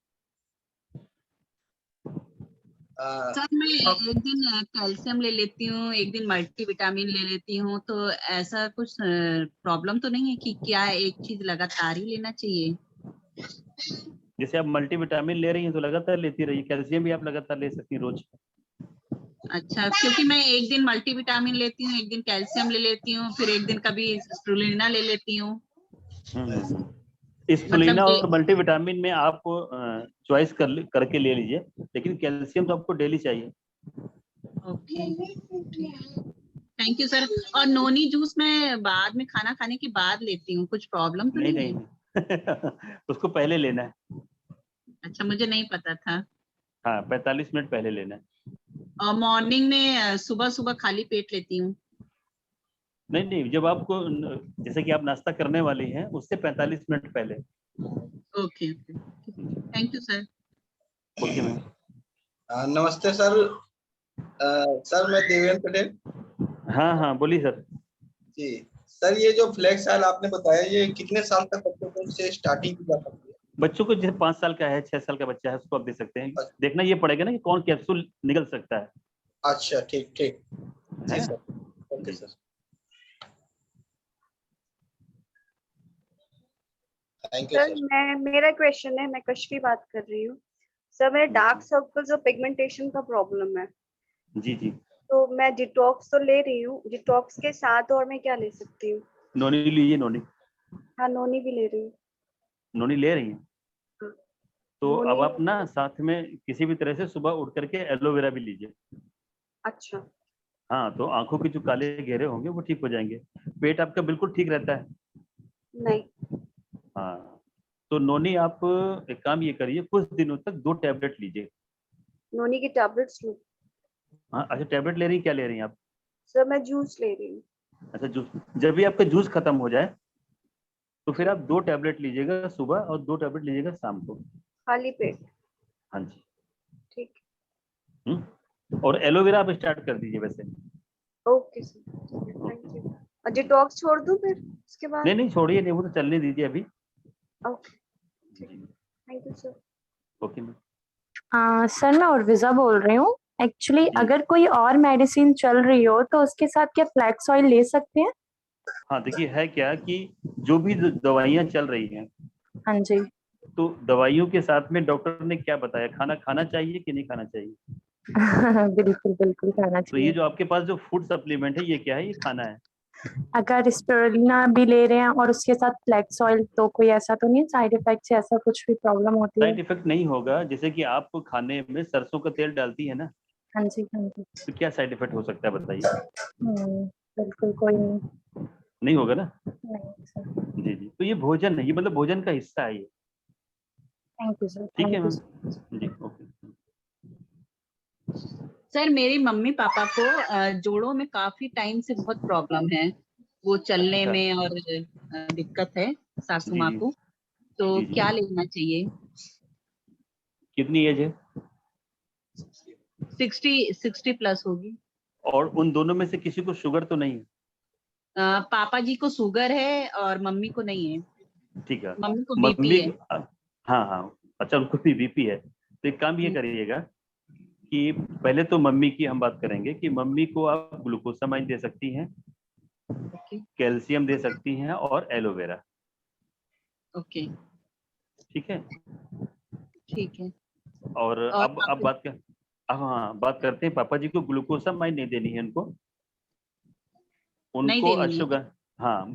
सर मैं एक दिन कैल्शियम ले लेती हूँ, एक दिन मल्टीविटामिन ले लेती हूँ, तो ऐसा कुछ प्रॉब्लम तो नहीं है कि क्या एक चीज लगातार ही लेना चाहिए? जैसे आप मल्टीविटामिन ले रही हैं तो लगातार लेती रहिए, कैल्शियम भी आप लगातार ले सकती हैं रोज। अच्छा, क्योंकि मैं एक दिन मल्टीविटामिन लेती हूँ, एक दिन कैल्शियम ले लेती हूँ, फिर एक दिन कभी स्प्रुलिना ले लेती हूँ। स्प्रुलिना और मल्टीविटामिन में आप चॉइस करके ले लीजिए, लेकिन कैल्शियम तो आपको डेली चाहिए। Okay, thank you sir. और नोनी जूस मैं बाद में खाना खाने के बाद लेती हूँ, कुछ प्रॉब्लम तो नहीं है? उसको पहले लेना है। अच्छा, मुझे नहीं पता था। हाँ, 45 मिनट पहले लेना है। और मॉर्निंग में सुबह सुबह खाली पेट लेती हूँ। नहीं, जब आपको जैसे कि आप नाश्ता करने वाली हैं उससे 45 मिनट पहले। Okay, thank you sir. Okay ma'am. नमस्ते सर। सर मैं देवेंद्र पटेल। हाँ बोलिए सर। जी सर, ये जो फ्लैक्स ऑयल आपने बताया ये कितने साल तक बच्चों को से स्टार्टिंग की जा सकती है? बच्चों को जैसे 5 साल का है, 6 साल का बच्चा है, उसको आप दे सकते हैं। देखना ये पड़ेगा ना कि कौन कैप्सूल निकल सकता है। अच्छा, ठीक जी sir. Okay sir, thank you sir. मेरा क्वेश्चन है, मैं कश्मी बात कर रही हूँ सर। मेरे डार्क सर्कल्स और पिगमेंटेशन का प्रॉब्लम है। जी। तो मैं डिटॉक्स तो ले रही हूँ, डिटॉक्स के साथ और मैं क्या ले सकती हूँ? नोनी लीजिए, नोनी। हाँ, नोनी भी ले रही हूँ। नोनी ले रही हैं? हाँ। तो अब आप ना साथ में किसी भी तरह से सुबह उठ करके एलोवेरा भी लीजिए। अच्छा। हाँ, तो आंखों के जो काले घेरे होंगे वो ठीक हो जाएंगे। पेट आपका बिल्कुल ठीक रहता है? नहीं। हाँ, तो नोनी आप एक काम ये करिए, कुछ दिनों तक 2 टैबलेट लीजिए। नोनी की टैबलेट्स लूं? हाँ, अच्छा टैबलेट ले रही हैं, क्या ले रही हैं आप? सर मैं जूस ले रही हूँ। अच्छा जूस, जब भी आपका जूस खत्म हो जाए तो फिर आप 2 टैबलेट लीजिएगा सुबह और 2 टैबलेट लीजिएगा शाम को, खाली पेट। हाँ जी। ठीक। और एलोवेरा आप स्टार्ट कर दीजिए वैसे। Okay sir, thank you. और डिटॉक्स छोड़ दूं फिर उसके बाद? नहीं छोड़िए, नहीं वो तो चलने दीजिए अभी। Okay, thank you sir. Okay ma'am. Sir मैं उर्विजा बोल रही हूँ। एक्चुअली अगर कोई और मेडिसिन चल रही हो तो उसके साथ क्या फ्लैक्स ऑयल ले सकते हैं? हाँ देखिए, है क्या कि जो भी दवाइयाँ चल रही हैं, हाँ जी, तो दवाइयों के साथ में डॉक्टर ने क्या बताया, खाना खाना चाहिए कि नहीं खाना चाहिए? बिल्कुल खाना तो ये चाहिए। जो आपके पास जो फूड सप्लीमेंट है ये क्या है? ये खाना है। अगर स्पिरुलिना भी ले रहे हैं और उसके साथ फ्लैक्स ऑयल, तो कोई ऐसा तो नहीं साइड इफेक्ट से ऐसा कुछ भी प्रॉब्लम होती है? साइड इफेक्ट नहीं होगा, जैसे कि आप खाने में सरसों का तेल डालती है ना, हाँ जी। तो क्या साइड इफेक्ट हो सकता है बताइए? बिल्कुल कोई नहीं होगा ना। नहीं सर। जी, तो ये भोजन है, ये मतलब भोजन का हिस्सा है ये। Thank you sir. ठीक है मैम जी, ओके। सर मेरी मम्मी पापा को जोड़ों में काफी टाइम से बहुत प्रॉब्लम है, वो चलने अच्छा। में और दिक्कत है सासू माँ को, तो जी। क्या लेना चाहिए? कितनी एज है? 60 प्लस होगी। और उन दोनों में से किसी को शुगर तो नहीं है? पापा जी को शुगर है और मम्मी को नहीं है। ठीक है, मम्मी को बीपी है। हाँ, अच्छा उनको भी बीपी है। तो एक काम ये करिएगा कि पहले तो मम्मी की हम बात करेंगे कि मम्मी को आप ग्लूकोसामाइन दे सकती हैं, कैल्शियम दे सकती हैं और एलोवेरा। ओके, ठीक है। और अब बात करते हैं, पापा जी को ग्लूकोसामाइन नहीं देनी है उनको अश्वगंधा। हाँ,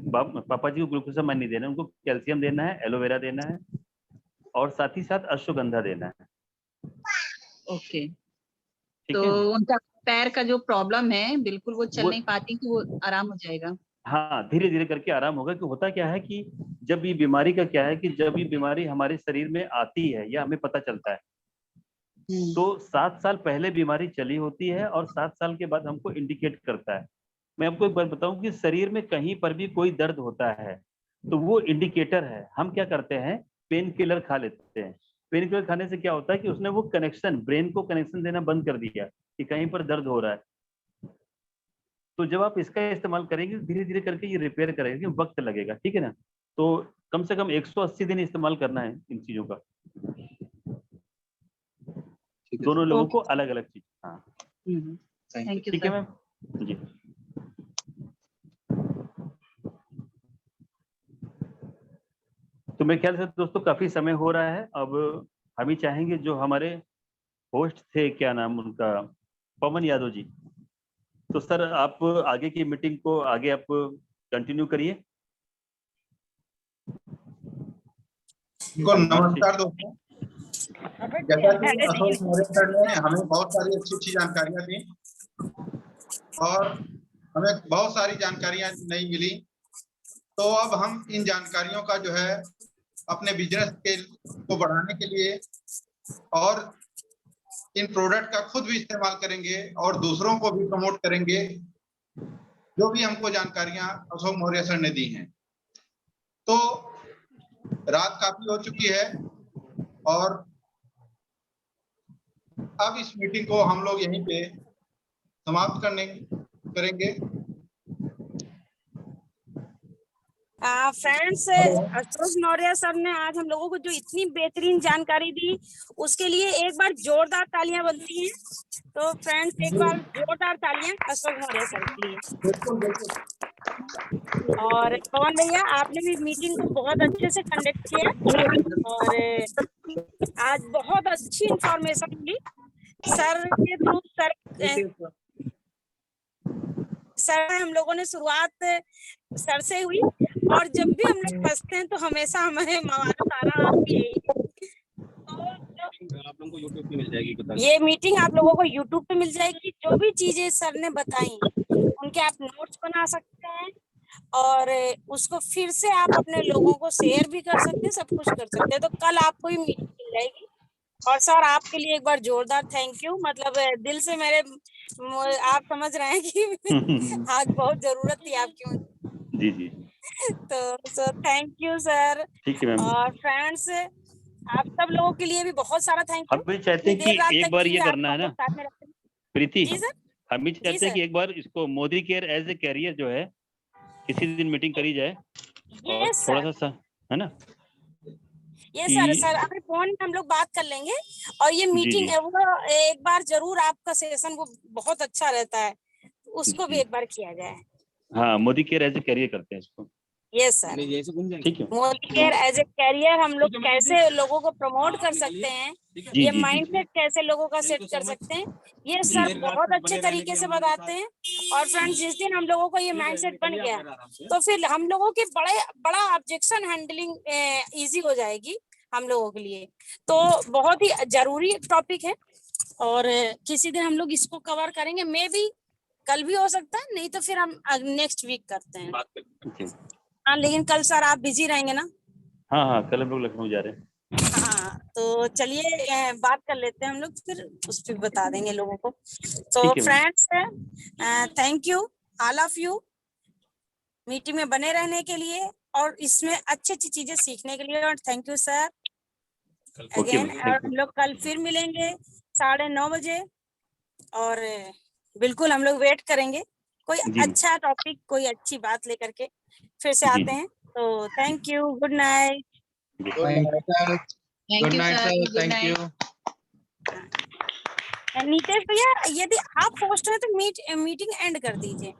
पापा जी को ग्लूकोसामाइन नहीं देना, उनको कैल्शियम देना है, एलोवेरा देना है और साथ ही साथ अश्वगंधा देना है। ओके, ठीक तो है। उनका पैर का जो प्रॉब्लम है बिल्कुल वो चल वो- नहीं पाती, कि वो आराम हो जाएगा। हाँ, धीरे धीरे करके आराम होगा। कि होता क्या है कि जब ये बीमारी का क्या है कि जब ये बीमारी हमारे शरीर में आती है या हमें पता चलता है, तो 7 साल पहले बीमारी चली होती है और 7 साल के बाद हमको इंडिकेट करता है। मैं आपको एक बात बताऊं कि शरीर में कहीं पर भी कोई दर्द होता है तो वो इंडिकेटर है। हम क्या करते हैं, पेन किलर खा लेते हैं। पेन किलर खाने से क्या होता है कि उसने वो कनेक्शन, ब्रेन को कनेक्शन देना बंद कर दिया कि कहीं पर दर्द हो रहा है। तो जब आप इसका इस्तेमाल करेंगे धीरे धीरे करके ये रिपेयर करेगा, वक्त लगेगा, ठीक है ना। तो कम से कम 180 दिन इस्तेमाल करना है इन चीजों का, दोनों लोगों को अलग अलग चीज। हाँ, थैंक यू ठीक है सर। मैम जी। तो मेरे ख्याल से दोस्तों काफी समय हो रहा है। अब हम ही चाहेंगे जो हमारे होस्ट थे, क्या नाम उनका, पवन यादव जी, तो सर आप आगे की मीटिंग को आगे आप कंटिन्यू करिए। नमस्कार दोस्तों। जैसा कि अशोक मौर्य सर ने हमें बहुत सारी अच्छी अच्छी जानकारियां दी और हमें बहुत सारी जानकारियां नहीं मिली, तो अब हम इन जानकारियों का जो है अपने बिजनेस को बढ़ाने के लिए और इन प्रोडक्ट का खुद भी इस्तेमाल करेंगे और दूसरों को भी प्रमोट करेंगे, जो भी हमको जानकारियां अशोक मौर्य सर ने दी हैं। तो रात काफी हो चुकी है और अब इस मीटिंग को हम लोग यहीं पे समाप्त करेंगे। फ्रेंड्स, अशोक मौर्य सर ने आज हम लोगों को जो इतनी बेहतरीन जानकारी दी उसके लिए एक बार जोरदार तालियां बनती हैं। तो फ्रेंड्स, एक बार जोरदार तालियां अशोक मौर्य सर के लिए। और पवन भैया, आपने भी मीटिंग को बहुत अच्छे से कंडक्ट किया और आज बहुत अच्छी इंफॉर्मेशन मिली सर के थ्रू। सर हम लोगों ने शुरुआत सर से हुई और जब भी हम लोग फंसते हैं तो हमेशा हमारे हमारा सारा हाथ भी यही। आप लोगों को YouTube पे मिल जाएगी, ये मीटिंग आप लोगों को YouTube पे मिल जाएगी। जो भी चीजें सर ने बताई उनके आप नोट्स बना सकते हैं और उसको फिर से आप अपने लोगों को शेयर भी कर सकते हैं, सब कुछ कर सकते हैं। तो कल आपको ही मीटिंग मिल जाएगी। और सर आपके लिए एक बार जोरदार थैंक यू। मतलब दिल से मेरे, आप समझ रहे हैं कि आज बहुत जरूरत थी आपकी। जी जी, तो थैंक यू सर। ठीक है मैम। और फ्रेंड्स, आप सब लोगों के लिए भी बहुत सारा थैंक यू। हम भी चाहते हैं कि एक बार ये करना है ना प्रीति, हम भी चाहते हैं कि एक बार इसको Modi care as a career जो है किसी दिन मीटिंग करी जाए और थोड़ा सा है ना। ये सर अपने फोन में हम लोग बात कर लेंगे और ये मीटिंग है वो एक बार जरूर, आपका सेशन वो बहुत अच्छा रहता है, उसको भी एक बार किया जाए। हाँ, Modi care as a career करते हैं इसको। यस सर, ठीक है। Modi care as a career हम लोग कैसे लोगों को प्रमोट कर सकते हैं, ये माइंडसेट कैसे लोगों का सेट कर सकते हैं, ये सर बहुत अच्छे तरीके से बताते हैं। और फ्रेंड्स, जिस दिन हम लोगों को ये माइंडसेट बन गया तो फिर हम लोगों के बड़ा ऑब्जेक्शन हैंडलिंग इजी हो जाएगी हम लोगों के लिए। तो बहुत ही जरूरी टॉपिक है और किसी दिन हम लोग इसको कवर करेंगे। मे बी कल भी हो सकता है, नहीं तो फिर हम नेक्स्ट वीक करते हैं। हाँ, लेकिन कल सर आप बिजी रहेंगे ना? हाँ हाँ, कल हम लोग लखनऊ जा रहे हैं। हाँ, तो चलिए बात कर लेते हैं हम लोग, फिर उस पर बता देंगे लोगों को। तो friends, thank you all of you meeting में बने रहने के लिए और इसमें अच्छी अच्छी चीजें सीखने के लिए। और थैंक यू सर अगेन। और हम लोग कल फिर मिलेंगे 9:30 बजे और बिल्कुल हम लोग वेट करेंगे कोई अच्छा टॉपिक, कोई अच्छी बात लेकर के फिर से आते हैं। तो thank you, good night. Good night sir, thank you. Nitesh भैया, यदि आप होस्ट हैं तो मीटिंग एंड कर दीजिए।